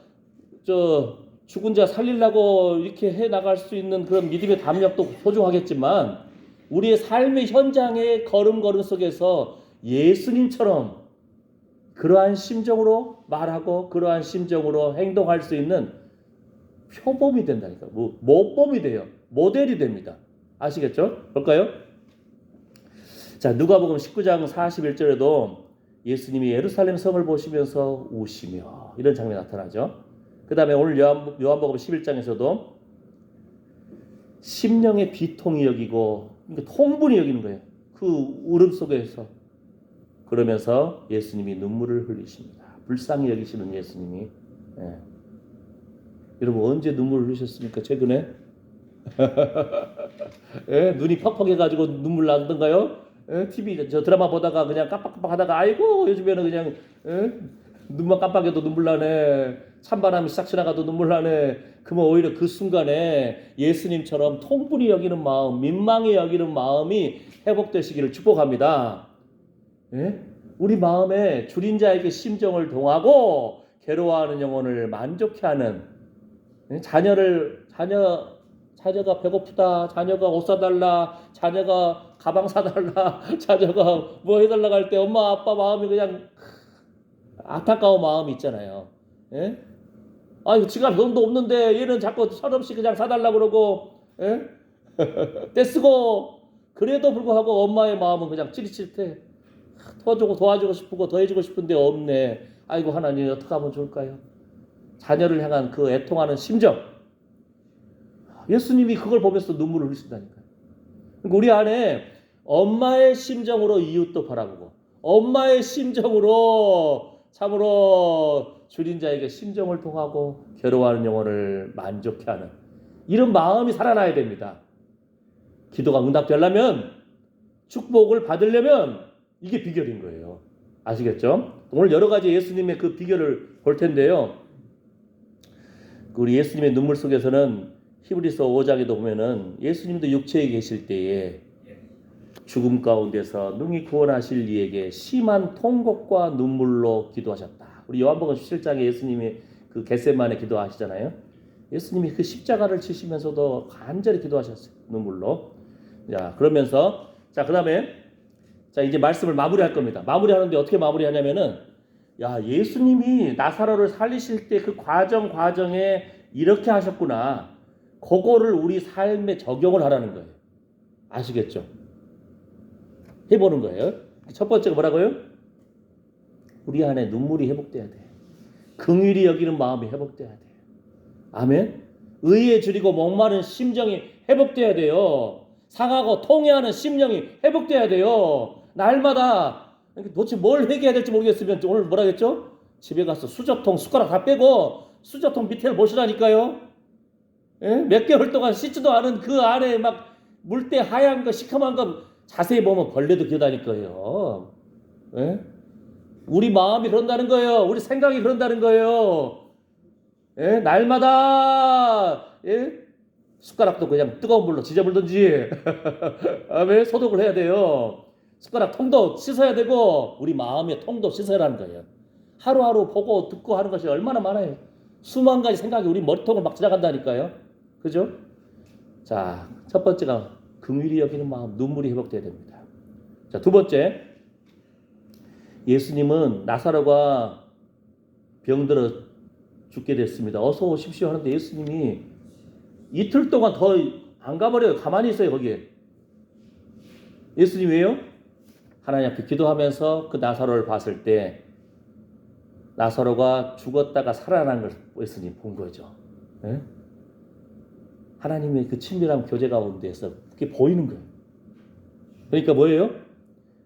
죽은 자 살리려고 이렇게 해 나갈 수 있는 그런 믿음의 담력도 소중하겠지만 우리의 삶의 현장의 걸음걸음 속에서 예수님처럼 그러한 심정으로 말하고 그러한 심정으로 행동할 수 있는 표범이 된다니까. 모범이 돼요. 모델이 됩니다. 아시겠죠? 볼까요? 자, 누가복음 19장 41절에도 예수님이 예루살렘 성을 보시면서 우시며 이런 장면이 나타나죠. 그 다음에 오늘 요한복음 11장에서도 심령의 비통이 여기고 그러니까 통분이 여기는 거예요. 그 울음 속에서 그러면서 예수님이 눈물을 흘리십니다. 불쌍히 여기시는 예수님이. 여러분 언제 눈물을 흘리셨습니까? 최근에? 눈이 퍽퍽해가지고 눈물 나던가요? TV 저 드라마 보다가 그냥 깜빡깜빡하다가 아이고 요즘에는 그냥 눈만 깜빡해도 눈물 나네. 찬바람이 싹 지나가도 눈물 나네. 그러면 오히려 그 순간에 예수님처럼 통분히 여기는 마음, 민망히 여기는 마음이 회복되시기를 축복합니다. 우리 마음에 줄인 자에게 심정을 동하고 괴로워하는 영혼을 만족케 하는 자녀가 배고프다, 자녀가 옷 사달라, 자녀가 가방 사달라, 자녀가 뭐 해달라고 할 때 엄마 아빠 마음이 그냥 안타까운 마음이 있잖아요. 이거 지갑 돈도 없는데 얘는 자꾸 철없이 그냥 사달라고 그러고 떼쓰고 그래도 불구하고 엄마의 마음은 그냥 찌릿찌릿해. 도와주고 싶고 더 해주고 싶은데 없네. 아이고 하나님 어떻게 하면 좋을까요? 자녀를 향한 그 애통하는 심정. 예수님이 그걸 보면서 눈물을 흘리신다니까요. 그러니까 우리 안에 엄마의 심정으로 이웃도 바라보고 엄마의 심정으로 참으로 줄인 자에게 심정을 통하고 괴로워하는 영혼을 만족케 하는 이런 마음이 살아나야 됩니다. 기도가 응답되려면 축복을 받으려면 이게 비결인 거예요. 아시겠죠? 오늘 여러 가지 예수님의 그 비결을 볼 텐데요. 우리 예수님의 눈물 속에서는 히브리서 5장에도 보면은 예수님도 육체에 계실 때에 죽음 가운데서 능히 구원하실 이에게 심한 통곡과 눈물로 기도하셨다. 우리 요한복음 17장에 예수님이 그 겟세마네 기도하시잖아요. 예수님이 그 십자가를 치시면서도 간절히 기도하셨어요. 눈물로. 자, 그러면서 그다음에 이제 말씀을 마무리할 겁니다. 마무리하는데 어떻게 마무리하냐면은 예수님이 나사로를 살리실 때 그 과정에 이렇게 하셨구나. 그거를 우리 삶에 적용을 하라는 거예요. 아시겠죠? 해보는 거예요. 첫 번째가 뭐라고요? 우리 안에 눈물이 회복돼야 돼. 긍휼히 여기는 마음이 회복돼야 돼. 아멘. 의에 줄이고 목마른 심정이 회복돼야 돼요. 상하고 통회하는 심령이 회복돼야 돼요. 날마다 도대체 뭘 회개해야 될지 모르겠으면 오늘 뭐라 했죠? 집에 가서 수저통 숟가락 다 빼고 수저통 밑에를 보시라니까요. 몇 개월 동안 씻지도 않은 그 안에 막 물때 하얀 거 시커먼 거 자세히 보면 벌레도 기어다닐 거예요. 우리 마음이 그런다는 거예요. 우리 생각이 그런다는 거예요. 날마다 숟가락도 그냥 뜨거운 물로 지져물든지 아멘. 소독을 해야 돼요. 숟가락 통도 씻어야 되고 우리 마음의 통도 씻어야 하는 거예요. 하루하루 보고 듣고 하는 것이 얼마나 많아요. 수만 가지 생각이 우리 머리통을 막 지나간다니까요. 그죠? 자, 첫 번째가 긍휼히 여기는 마음, 눈물이 회복돼야 됩니다. 자, 두 번째, 예수님은 나사로가 병들어 죽게 됐습니다. 어서 오십시오 하는데 예수님이 이틀 동안 더 안 가버려요. 가만히 있어요 거기에. 예수님 왜요? 하나님 앞에 기도하면서 그 나사로를 봤을 때 나사로가 죽었다가 살아난 걸 예수님 본 거죠. 네? 하나님의 그 친밀한 교제 가운데에서 그게 보이는 거예요. 그러니까 뭐예요?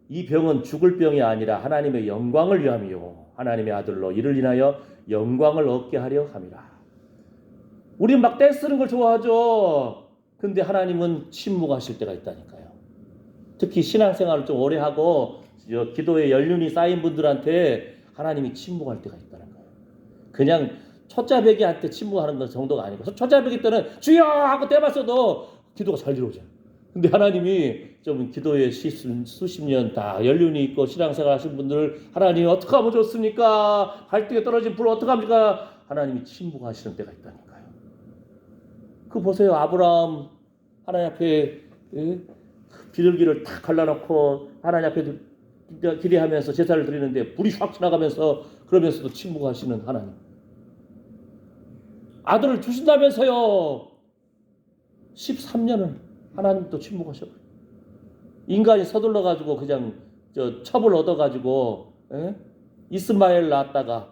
이 병은 죽을 병이 아니라 하나님의 영광을 위함이요 하나님의 아들로 이를 인하여 영광을 얻게 하려 함이라. 우린 막 떼쓰는 걸 좋아하죠. 근데 하나님은 침묵하실 때가 있다니까요. 특히 신앙생활을 좀 오래 하고 기도에 연륜이 쌓인 분들한테 하나님이 침묵할 때가 있다는 거예요. 그냥 초짜배기한테 침묵하는 건 정도가 아니고 초짜배기 때는 주여 하고 떼봤어도 기도가 잘 들어오죠. 근데 하나님이 좀 기도에 수십 년 다 연륜이 있고 신앙생활 하신 분들 하나님 어떻게 하면 좋습니까? 발등에 떨어진 불 어떻게 합니까? 하나님이 침묵하시는 때가 있다니까요. 그 보세요. 아브라함 하나님 앞에 비둘기를 탁 갈라놓고 하나님 앞에 기대하면서 제사를 드리는데 불이 확 지나가면서 그러면서도 침묵하시는 하나님. 아들을 주신다면서요. 13년을 하나님도 침묵하셔버려요. 인간이 서둘러가지고 그냥 첩을 얻어가지고 이스마엘 낳았다가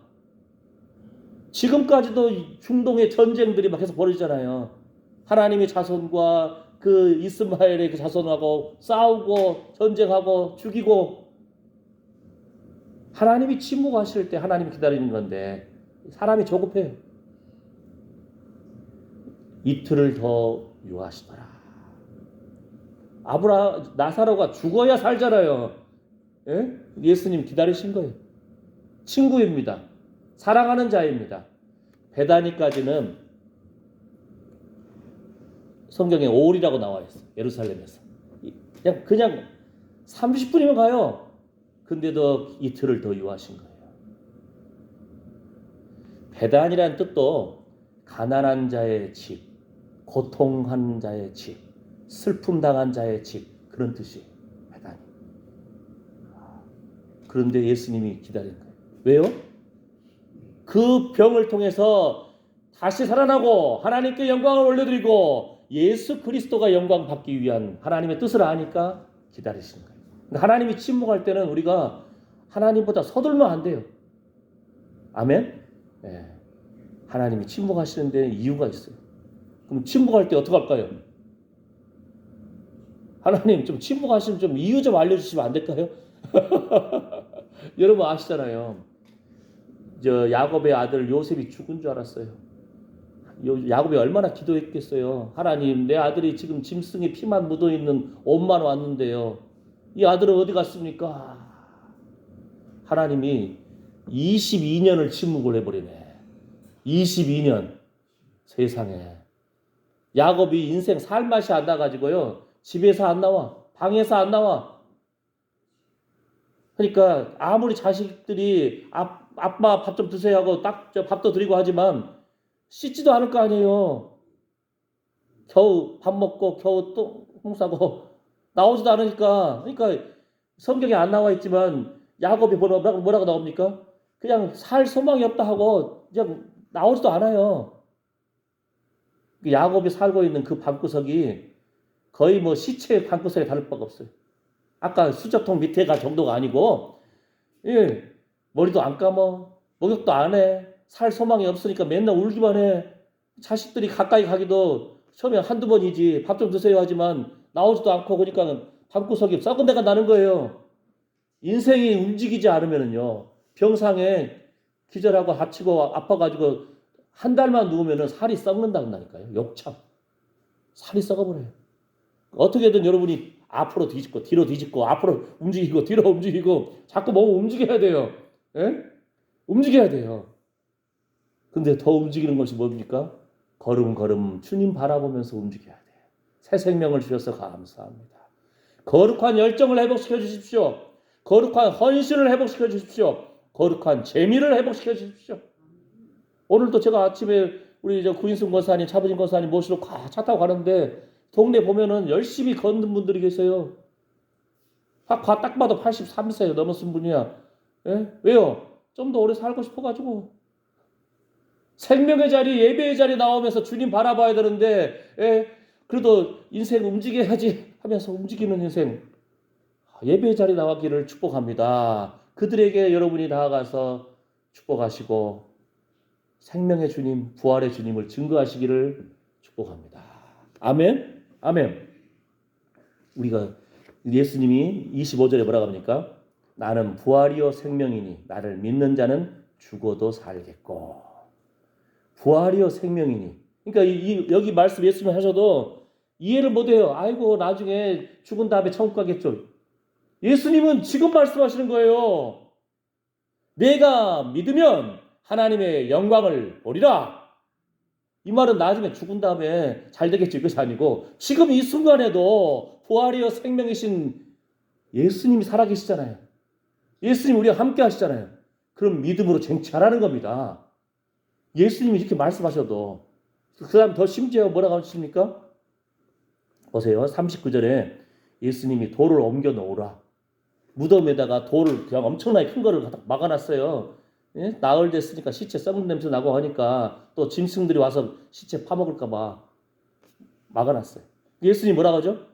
지금까지도 중동의 전쟁들이 막 계속 벌어지잖아요. 하나님의 자손과 그 이스마엘의 그 자손하고 싸우고 전쟁하고 죽이고 하나님이 침묵하실 때 하나님이 기다리는 건데 사람이 조급해요. 이틀을 더 유하시더라. 나사로가 죽어야 살잖아요. 예? 예수님 기다리신 거예요. 친구입니다. 사랑하는 자입니다. 베다니까지는 성경에 5일이라고 나와 있어요. 예루살렘에서. 그냥 30분이면 가요. 근데도 이틀을 더 유하신 거예요. 베단이라는 뜻도 가난한 자의 집, 고통한 자의 집, 슬픔 당한 자의 집 그런 뜻이에요. 베단이. 그런데 예수님이 기다린 거예요. 왜요? 그 병을 통해서 다시 살아나고 하나님께 영광을 올려드리고 예수 그리스도가 영광 받기 위한 하나님의 뜻을 아니까 기다리시는 거예요. 하나님이 침묵할 때는 우리가 하나님보다 서둘면 안 돼요. 아멘? 네. 하나님이 침묵하시는 데는 이유가 있어요. 그럼 침묵할 때 어떻게 할까요? 하나님 좀 침묵하시면 좀 이유 좀 알려주시면 안 될까요? 여러분 아시잖아요. 야곱의 아들 요셉이 죽은 줄 알았어요. 야곱이 얼마나 기도했겠어요. 하나님 내 아들이 지금 짐승의 피만 묻어있는 옷만 왔는데요. 이 아들은 어디 갔습니까? 하나님이 22년을 침묵을 해버리네. 22년 세상에. 야곱이 인생 살 맛이 안 나가지고요. 집에서 안 나와. 방에서 안 나와. 그러니까 아무리 자식들이 아빠 밥 좀 드세요 하고 밥도 드리고 하지만 씻지도 않을 거 아니에요. 겨우 밥 먹고 겨우 또 똥 싸고 나오지도 않으니까. 그러니까 성경에 안 나와 있지만 야곱이 뭐라고 나옵니까? 그냥 살 소망이 없다 하고 그냥 나오지도 않아요. 야곱이 살고 있는 그 방구석이 거의 뭐 시체의 방구석에 다를 바가 없어요. 아까 수저통 밑에 가 정도가 아니고 머리도 안 감어. 목욕도 안 해. 살 소망이 없으니까 맨날 울기만 해. 자식들이 가까이 가기도 처음에 한두 번이지 밥 좀 드세요 하지만 나오지도 않고 그러니까 방구석이 썩은 데가 나는 거예요. 인생이 움직이지 않으면요. 병상에 기절하고 다치고 아파가지고 한 달만 누우면 살이 썩는다니까요. 욕참. 살이 썩어버려요. 어떻게든 여러분이 앞으로 뒤집고 뒤로 뒤집고 앞으로 움직이고 뒤로 움직이고 자꾸 몸을 움직여야 돼요. 예? 움직여야 돼요. 근데 더 움직이는 것이 뭡니까? 걸음걸음 주님 바라보면서 움직여야 돼요. 새 생명을 주셔서 감사합니다. 거룩한 열정을 회복시켜 주십시오. 거룩한 헌신을 회복시켜 주십시오. 거룩한 재미를 회복시켜 주십시오. 오늘도 제가 아침에 우리 구인순 권사님, 차부진 권사님 모시러 차 타고 가는데 동네 보면은 열심히 걷는 분들이 계세요. 딱 봐도 83세 넘었은 분이야. 예? 왜요? 좀 더 오래 살고 싶어가지고. 생명의 자리, 예배의 자리 나오면서 주님 바라봐야 되는데, 예? 그래도 인생 움직여야지 하면서 움직이는 인생. 예배의 자리 나왔기를 축복합니다. 그들에게 여러분이 나아가서 축복하시고 생명의 주님, 부활의 주님을 증거하시기를 축복합니다. 아멘. 아멘. 우리가 예수님이 25절에 뭐라고 합니까? 나는 부활이요 생명이니 나를 믿는 자는 죽어도 살겠고. 부활이요 생명이니. 그러니까 여기 말씀 예수님 하셔도 이해를 못해요. 아이고 나중에 죽은 다음에 천국 가겠죠. 예수님은 지금 말씀하시는 거예요. 내가 믿으면 하나님의 영광을 보리라. 이 말은 나중에 죽은 다음에 잘 되겠지 이것이 아니고 지금 이 순간에도 부활이요 생명이신 예수님이 살아계시잖아요. 예수님 우리와 함께 하시잖아요. 그럼 믿음으로 쟁취하라는 겁니다. 예수님이 이렇게 말씀하셔도 그 다음 더 심지어 뭐라고 하십니까? 보세요. 39절에 예수님이 돌을 옮겨 놓으라. 무덤에다가 돌을 그냥 엄청나게 큰 거를 막아놨어요. 예? 나흘 됐으니까 시체 썩는 냄새 나고 하니까 또 짐승들이 와서 시체 파먹을까 봐 막아놨어요. 예수님이 뭐라고 하죠?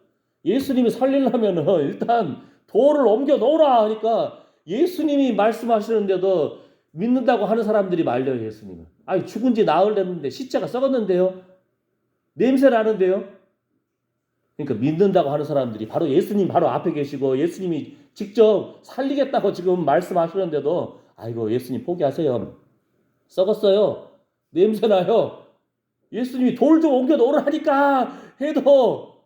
예수님이 살리려면은 일단 돌을 옮겨 놓으라 하니까 예수님이 말씀하시는데도 믿는다고 하는 사람들이 말려요. 예수님은. 아니 죽은 지 나흘 됐는데 시체가 썩었는데요. 냄새 나는데요. 그러니까 믿는다고 하는 사람들이 바로 예수님 바로 앞에 계시고 예수님이 직접 살리겠다고 지금 말씀하시는데도 아이고 예수님 포기하세요. 썩었어요. 냄새 나요. 예수님이 돌 좀 옮겨 놓으라니까 해도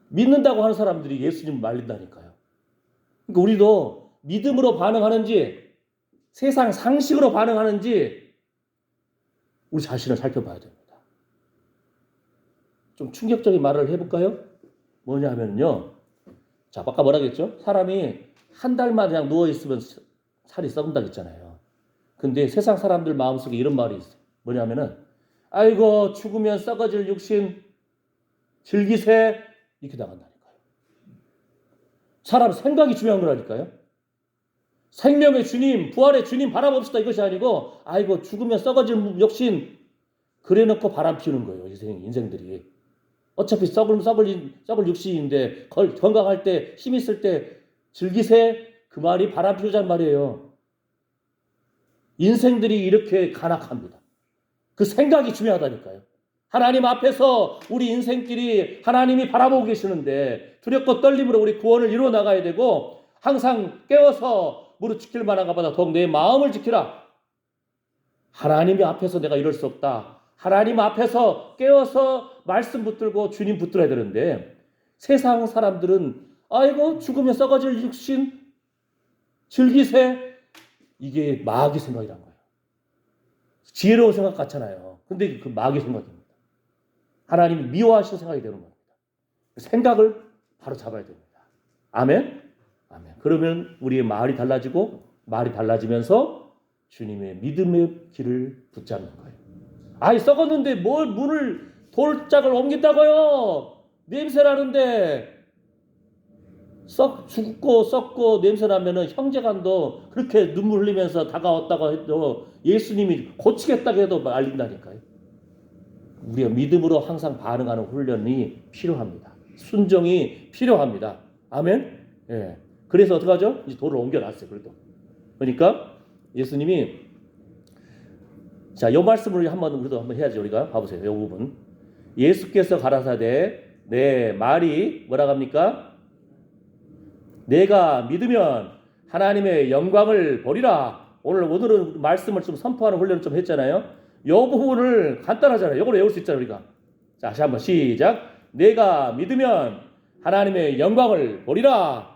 믿는다고 하는 사람들이 예수님을 말린다니까요. 그러니까 우리도 믿음으로 반응하는지 세상 상식으로 반응하는지 우리 자신을 살펴봐야 됩니다. 좀 충격적인 말을 해볼까요? 뭐냐 하면요. 자, 아까 뭐라 그랬죠? 사람이 한 달만 그냥 누워있으면 살이 썩는다고 했잖아요. 근데 세상 사람들 마음속에 이런 말이 있어요. 뭐냐면은 아이고 죽으면 썩어질 육신 즐기세 이렇게 나간다니까요. 사람 생각이 중요한 거라니까요. 생명의 주님, 부활의 주님 바라봅시다 이것이 아니고 아이고 죽으면 썩어질 육신 그래놓고 바람 피우는 거예요. 인생들이. 어차피 썩을 육신인데 건강할 때 힘 있을 때 즐기세 그 말이 바람 피우자는 말이에요. 인생들이 이렇게 간악합니다. 그 생각이 중요하다니까요. 하나님 앞에서 우리 인생길이 하나님이 바라보고 계시는데 두렵고 떨림으로 우리 구원을 이루어 나가야 되고 항상 깨워서 무릎 지킬 만한 것보다 더욱 내 마음을 지키라. 하나님 앞에서 내가 이럴 수 없다. 하나님 앞에서 깨워서 말씀 붙들고 주님 붙들어야 되는데 세상 사람들은 아이고 죽으면 썩어질 육신 즐기세 이게 마귀 생각이란 거예요. 지혜로운 생각 같잖아요. 근데 그 마귀 생각입니다. 하나님이 미워하시는 생각이 되는 겁니다. 생각을 바로 잡아야 됩니다. 아멘? 아멘. 그러면 우리의 말이 달라지고 말이 달라지면서 주님의 믿음의 길을 붙잡는 거예요. 아이 썩었는데 뭘 문을 돌짝을 옮긴다고요? 냄새 나는데 죽고 썩고 냄새 나면은 형제간도 그렇게 눈물 흘리면서 다가왔다고 해도 예수님이 고치겠다고 해도 말린다니까요. 우리가 믿음으로 항상 반응하는 훈련이 필요합니다. 순종이 필요합니다. 아멘? 예. 그래서 어떡하죠? 이제 돌을 옮겨놨어요. 그러니까 예수님이 자, 이 말씀을 한번 해야죠. 우리가 봐보세요. 이 부분. 예수께서 가라사대 내 말이 뭐라고 합니까? 내가 믿으면 하나님의 영광을 보리라. 오늘은 말씀을 좀 선포하는 훈련을 좀 했잖아요. 이 부분을 간단하잖아요. 이걸 외울 수 있잖아요. 우리가. 자, 다시 한번 시작. 내가 믿으면 하나님의 영광을 보리라.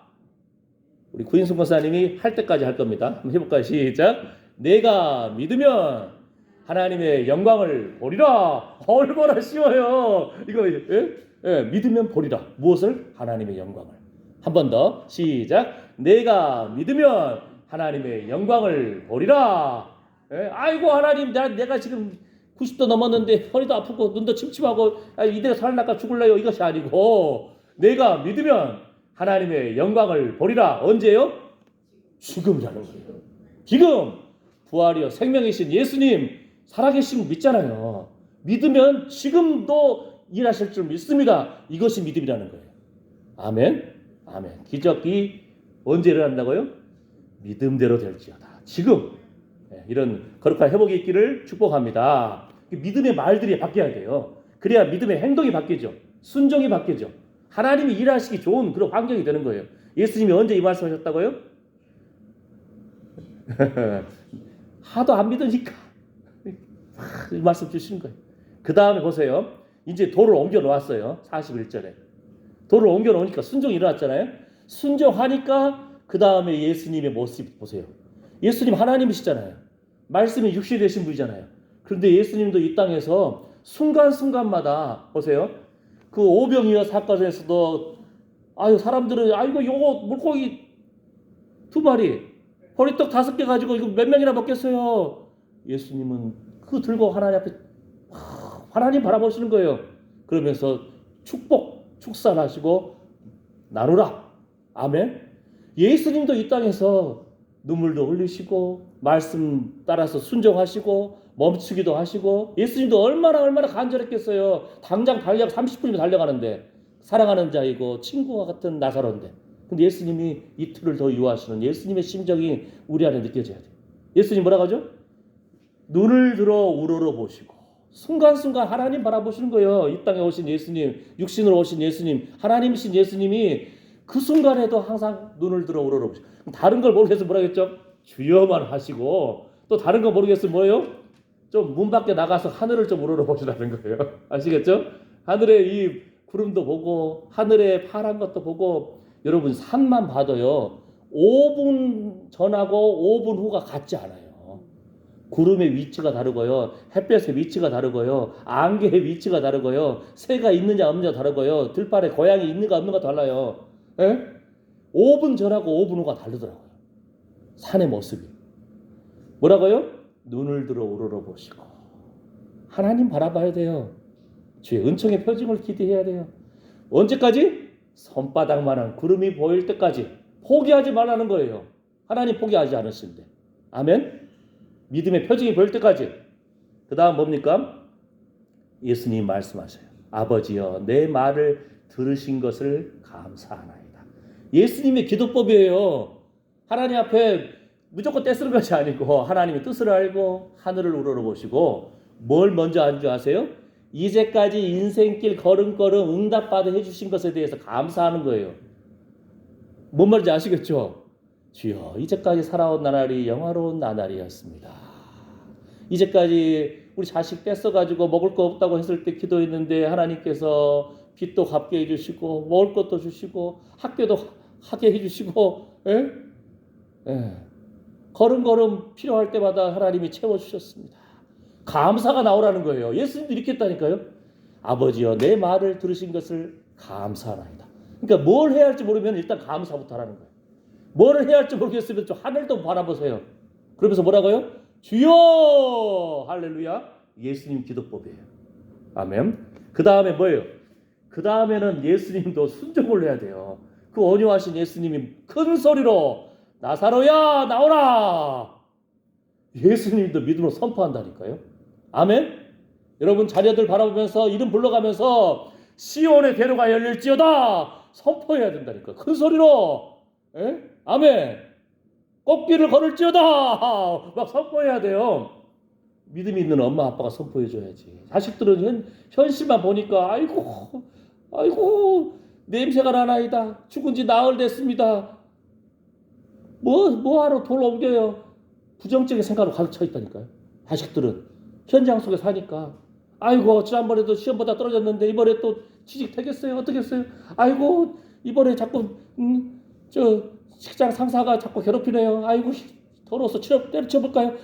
우리 구인순 권사님이 할 때까지 할 겁니다. 한번 해볼까요? 시작. 내가 믿으면 하나님의 영광을 보리라. 얼마나 쉬워요. 이거 믿으면 보리라. 무엇을? 하나님의 영광을. 한 번 더 시작. 내가 믿으면 하나님의 영광을 보리라. 아이고 하나님 내가 지금 90도 넘었는데 허리도 아프고 눈도 침침하고 이대로 살라까 죽을래요. 이것이 아니고 내가 믿으면 하나님의 영광을 보리라. 언제요? 지금이라는 거예요. 지금 부활이요 생명이신 예수님 살아계신 거 믿잖아요. 믿으면 지금도 일하실 줄 믿습니다. 이것이 믿음이라는 거예요. 아멘. 아멘. 기적이 언제 일어난다고요? 믿음대로 될지어다. 지금. 이런 거룩한 회복이 있기를 축복합니다. 믿음의 말들이 바뀌어야 돼요. 그래야 믿음의 행동이 바뀌죠. 순종이 바뀌죠. 하나님이 일하시기 좋은 그런 환경이 되는 거예요. 예수님이 언제 이 말씀하셨다고요? 하도 안 믿으니까 이 말씀 주시는 거예요. 그 다음에 보세요. 이제 돌을 옮겨 놓았어요. 41절에. 돌을 옮겨 놓으니까 순종이 일어났잖아요. 순종하니까 그 다음에 예수님의 모습 보세요. 예수님 하나님이시잖아요. 말씀이 육신이 되신 분이잖아요. 그런데 예수님도 이 땅에서 순간순간마다 보세요. 그 오병이어 사건에서도 사람들은 요거 물고기 2마리 보리떡 5개 가지고 이거 몇 명이나 먹겠어요. 예수님은 그거 들고 하나님 앞에 하나님 바라보시는 거예요. 그러면서 축산하시고 나누라. 아멘. 예수님도 이 땅에서 눈물도 흘리시고 말씀 따라서 순종하시고 멈추기도 하시고 예수님도 얼마나 간절했겠어요. 당장 30분이면 달려가는데 사랑하는 자이고 친구와 같은 나사로인데 근데 예수님이 이틀을 더 유하시는 예수님의 심정이 우리 안에 느껴져야 돼요. 예수님 뭐라고 하죠? 눈을 들어 우러러보시고 순간순간 하나님 바라보시는 거예요. 이 땅에 오신 예수님, 육신으로 오신 예수님, 하나님이신 예수님이 그 순간에도 항상 눈을 들어 우러러보시고 다른 걸 모르겠으면 뭐라겠죠? 주여만 하시고 또 다른 거 모르겠으면 뭐예요? 좀 문 밖에 나가서 하늘을 좀 우러러보시라는 거예요. 아시겠죠? 하늘의 이 구름도 보고 하늘의 파란 것도 보고 여러분 산만 봐도요 5분 전하고 5분 후가 같지 않아요. 구름의 위치가 다르고요 햇볕의 위치가 다르고요 안개의 위치가 다르고요 새가 있느냐 없느냐 다르고요 들판에 고양이 있는가 없는가 달라요. 에? 5분 전하고 5분 후가 다르더라고요. 산의 모습이 뭐라고요? 눈을 들어 우러러보시고 하나님 바라봐야 돼요. 주의 은총의 표징을 기대해야 돼요. 언제까지? 손바닥만한 구름이 보일 때까지 포기하지 말라는 거예요. 하나님 포기하지 않으신데. 아멘. 믿음의 표징이 보일 때까지. 그 다음 뭡니까? 예수님 말씀하셔요. 아버지여 내 말을 들으신 것을 감사하나이다. 예수님의 기도법이에요. 하나님 앞에 무조건 떼쓰는 것이 아니고 하나님의 뜻을 알고 하늘을 우러러보시고 뭘 먼저 한 줄 아세요? 이제까지 인생길 걸음걸음 응답받아 해주신 것에 대해서 감사하는 거예요. 뭔 말인지 아시겠죠? 주여 이제까지 살아온 나날이 영화로운 나날이었습니다. 이제까지 우리 자식 뺏어가지고 먹을 거 없다고 했을 때 기도했는데 하나님께서 빚도 갚게 해주시고 먹을 것도 주시고 학교도 하게 해주시고 걸음걸음 필요할 때마다 하나님이 채워주셨습니다. 감사가 나오라는 거예요. 예수님도 이렇게 했다니까요. 아버지여 내 말을 들으신 것을 감사하나이다. 그러니까 뭘 해야 할지 모르면 일단 감사부터 하라는 거예요. 뭐를 해야 할지 모르겠으면 좀 하늘도 바라보세요. 그러면서 뭐라고요? 주여 할렐루야. 예수님 기도법이에요. 아멘. 그 다음에 뭐예요? 그 다음에는 예수님도 순종을 해야 돼요. 그 온유하신 예수님이 큰 소리로 나사로야 나오라. 예수님도 믿음으로 선포한다니까요. 아멘. 여러분 자녀들 바라보면서 이름 불러가면서 시온의 대로가 열릴지어다 선포해야 된다니까. 큰 소리로. 아멘. 꽃길을 걸을지어다 막 선포해야 돼요. 믿음이 있는 엄마 아빠가 선포해줘야지. 자식들은 현실만 보니까 아이고 냄새가 나나이다. 죽은 지 나흘 됐습니다. 뭐하러 돌 옮겨요. 부정적인 생각으로 가득 차 있다니까요. 자식들은 현장 속에 사니까 지난번에도 시험보다 떨어졌는데 이번에 또 취직 되겠어요? 어떻게 했어요? 이번에 자꾸 저 직장 상사가 자꾸 괴롭히네요. 더러워서 때려쳐볼까요?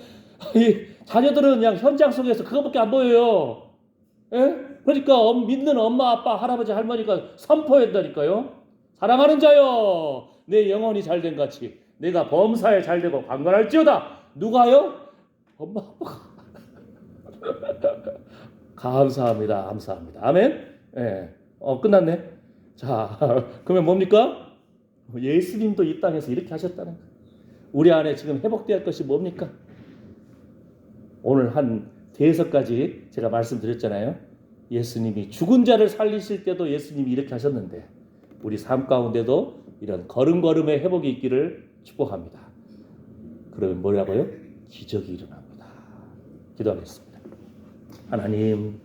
자녀들은 그냥 현장 속에서 그거밖에 안 보여요. 그러니까 믿는 엄마 아빠 할아버지 할머니가 선포해야 된다니까요. 사랑하는 자여 내 영혼이 잘된 같이 내가 범사에 잘되고 강건할지어다. 누가요? 엄마 아빠가. 감사합니다. 아멘. 끝났네. 자, 그러면 뭡니까? 예수님도 이 땅에서 이렇게 하셨다는 거예요. 우리 안에 지금 회복되어야 할 것이 뭡니까? 오늘 한 대여섯 가지 제가 말씀드렸잖아요. 예수님이 죽은 자를 살리실 때도 예수님이 이렇게 하셨는데 우리 삶 가운데도 이런 걸음걸음의 회복이 있기를 축복합니다. 그러면 뭐라고요? 기적이 일어납니다. 기도하겠습니다. 하나님,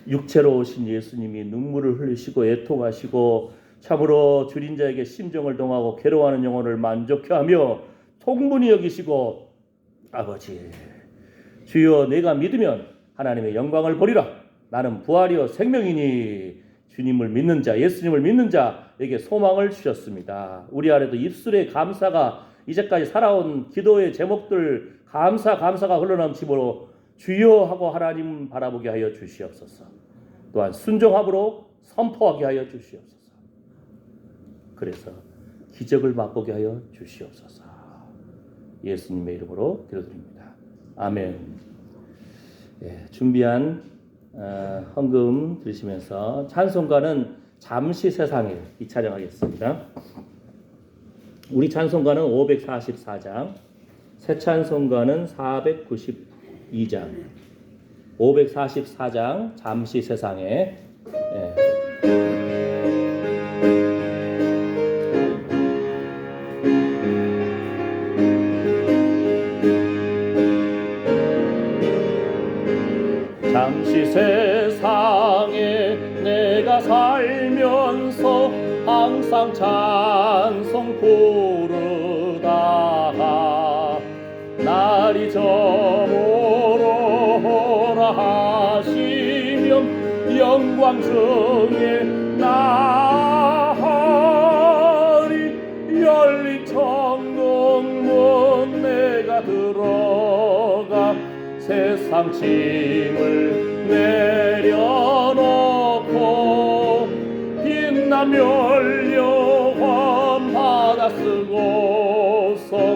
육체로 오신 예수님이 눈물을 흘리시고 애통하시고 참으로 줄인 자에게 심정을 동하고 괴로워하는 영혼을 만족해 하며 통분히 여기시고 아버지, 주여 내가 믿으면 하나님의 영광을 보리라. 나는 부활이요 생명이니 주님을 믿는 자, 예수님을 믿는 자에게 소망을 주셨습니다. 우리 안에도 입술의 감사가 이제까지 살아온 기도의 제목들 감사가 흘러넘치므로 주여 하고 하나님 바라보게 하여 주시옵소서. 또한 순종함으로 선포하게 하여 주시옵소서. 그래서 기적을 맛보게 하여 주시옵소서. 예수님의 이름으로 기도드립니다. 아멘. 준비한 헌금 들으시면서 찬송가는 잠시 세상에 이 찬양하겠습니다. 우리 찬송가는 544장, 새 찬송가는 492장, 544장 잠시 세상에. 잠시 세상에 내가 살면서 항상 찬송 부르다가 날이 저물어라 하시면 영광 중에 나하리. 열린 천국문 내가 들어가 세상 짐을 내려놓고 빛나며 열려한 바다 쓰고서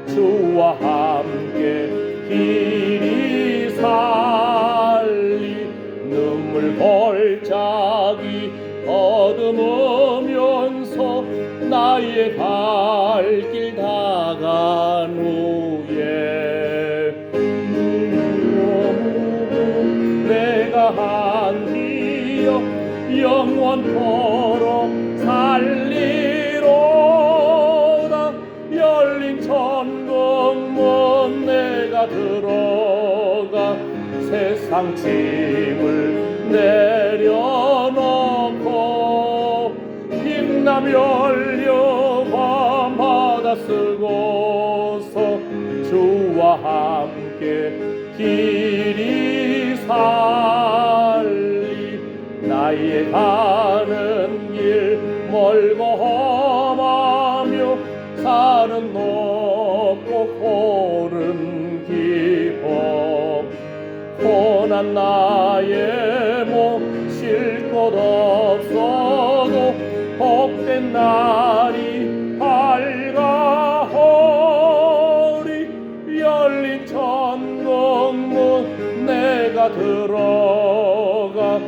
주와 함께 길이 살리. 눈물 골짜기 더듬으면서 나의 갈 길 다간 후에 내가 한디어 영원토록 살리로다. 열린 천국문 내가 들어가 세상 짐을 내려놓고 빛나며 열려간 바다 쓰고서 주와 함께 길이 살리. 나의 가는 길 멀고 험하며 산은 높고 골은 깊어 고난 나의 몸 쉴 곳 없어도 복된 날이 밝아오리. 열린 천국문 내가 들어가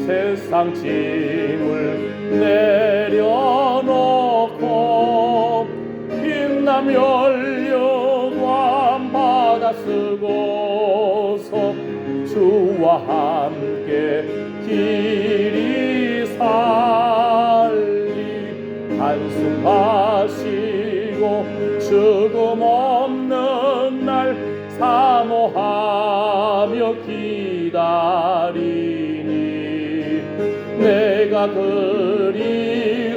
세상 짐을 내려놓고 빛나며 열려간 바다 쓰고서 주와 함께 길이 살리. 한숨 마시고 죽음 없는 날 사모하며 기다리니. 내가 그리던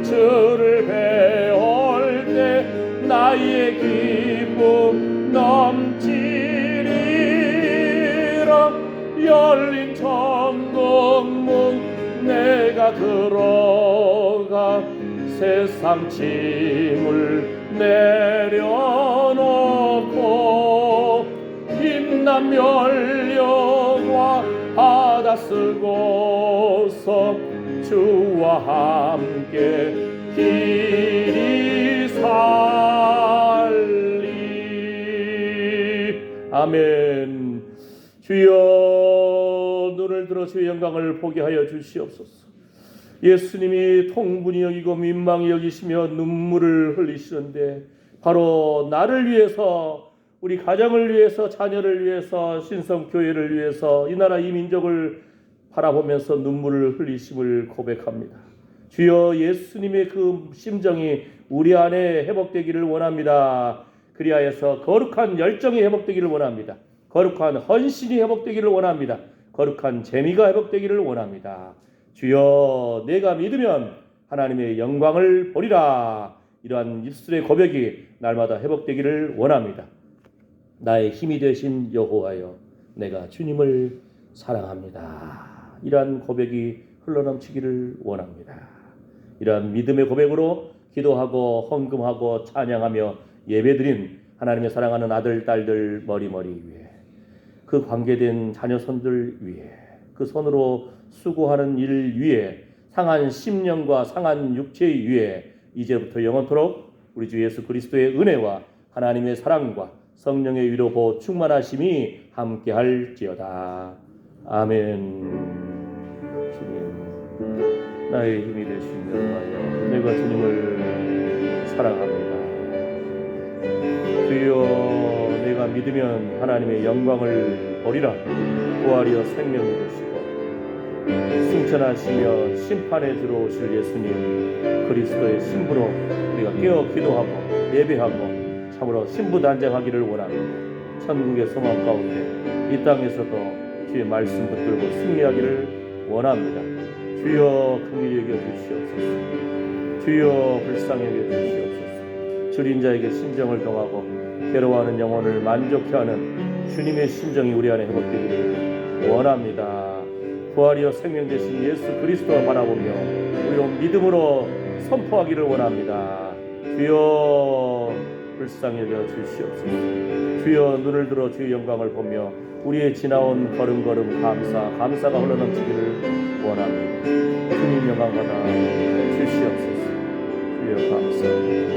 주를 배울 때 나의 기쁨 넘치리라. 열린 천국문 내가 들어가 세상 짐을 내려놓고 빛나며 열려와 바다 쓰고서 주와 함께 길이 살리. 아멘. 주여 눈을 들어 주의 영광을 보게 하여 주시옵소서. 예수님이 통분히 여기고 민망히 여기시며 눈물을 흘리시는데 바로 나를 위해서, 우리 가정을 위해서, 자녀를 위해서, 신성교회를 위해서, 이 나라 이 민족을 바라보면서 눈물을 흘리심을 고백합니다. 주여, 예수님의 그 심정이 우리 안에 회복되기를 원합니다. 그리하여서 거룩한 열정이 회복되기를 원합니다. 거룩한 헌신이 회복되기를 원합니다. 거룩한 재미가 회복되기를 원합니다. 주여, 내가 믿으면 하나님의 영광을 보리라. 이러한 입술의 고백이 날마다 회복되기를 원합니다. 나의 힘이 되신 여호와여, 내가 주님을 사랑합니다. 이러한 고백이 흘러넘치기를 원합니다. 이러한 믿음의 고백으로 기도하고 헌금하고 찬양하며 예배드린 하나님의 사랑하는 아들, 딸들 머리머리 위에, 그 관계된 자녀손들 위에, 그 손으로 수고하는 일 위에, 상한 심령과 상한 육체 위에 이제부터 영원토록 우리 주 예수 그리스도의 은혜와 하나님의 사랑과 성령의 위로 보호 충만하심이 함께할지어다. 아멘. 주님, 나의 힘이 되신 여호와여, 내가 주님을 사랑합니다. 주여, 내가 믿으면 하나님의 영광을 보리라. 부활이여 생명이 되시고 승천하시며 심판에 들어오실 예수님 그리스도의 신부로 우리가 깨어 기도하고 예배하고 참으로 신부단장하기를 원합니다. 천국의 소망 가운데 이 땅에서도 주의 말씀 붙들고 승리하기를 원합니다. 주여, 긍휼히 여겨 주시옵소서. 주여, 불쌍히 여겨 주시옵소서. 줄인 자에게 심정을 동하고 괴로워하는 영혼을 만족케 하는 주님의 심정이 우리 안에 회복되기를 원합니다. 부활이여 생명 되신 예수 그리스도를 바라보며 우리로 믿음으로 선포하기를 원합니다. 주여, 불쌍히 여겨 주시옵소서. 주여, 눈을 들어 주의 영광을 보며 우리의 지나온 걸음걸음 감사가 흘러넘치기를 원합니다. 주님 영광 받아 주시옵소서. 주여, 감사합니다.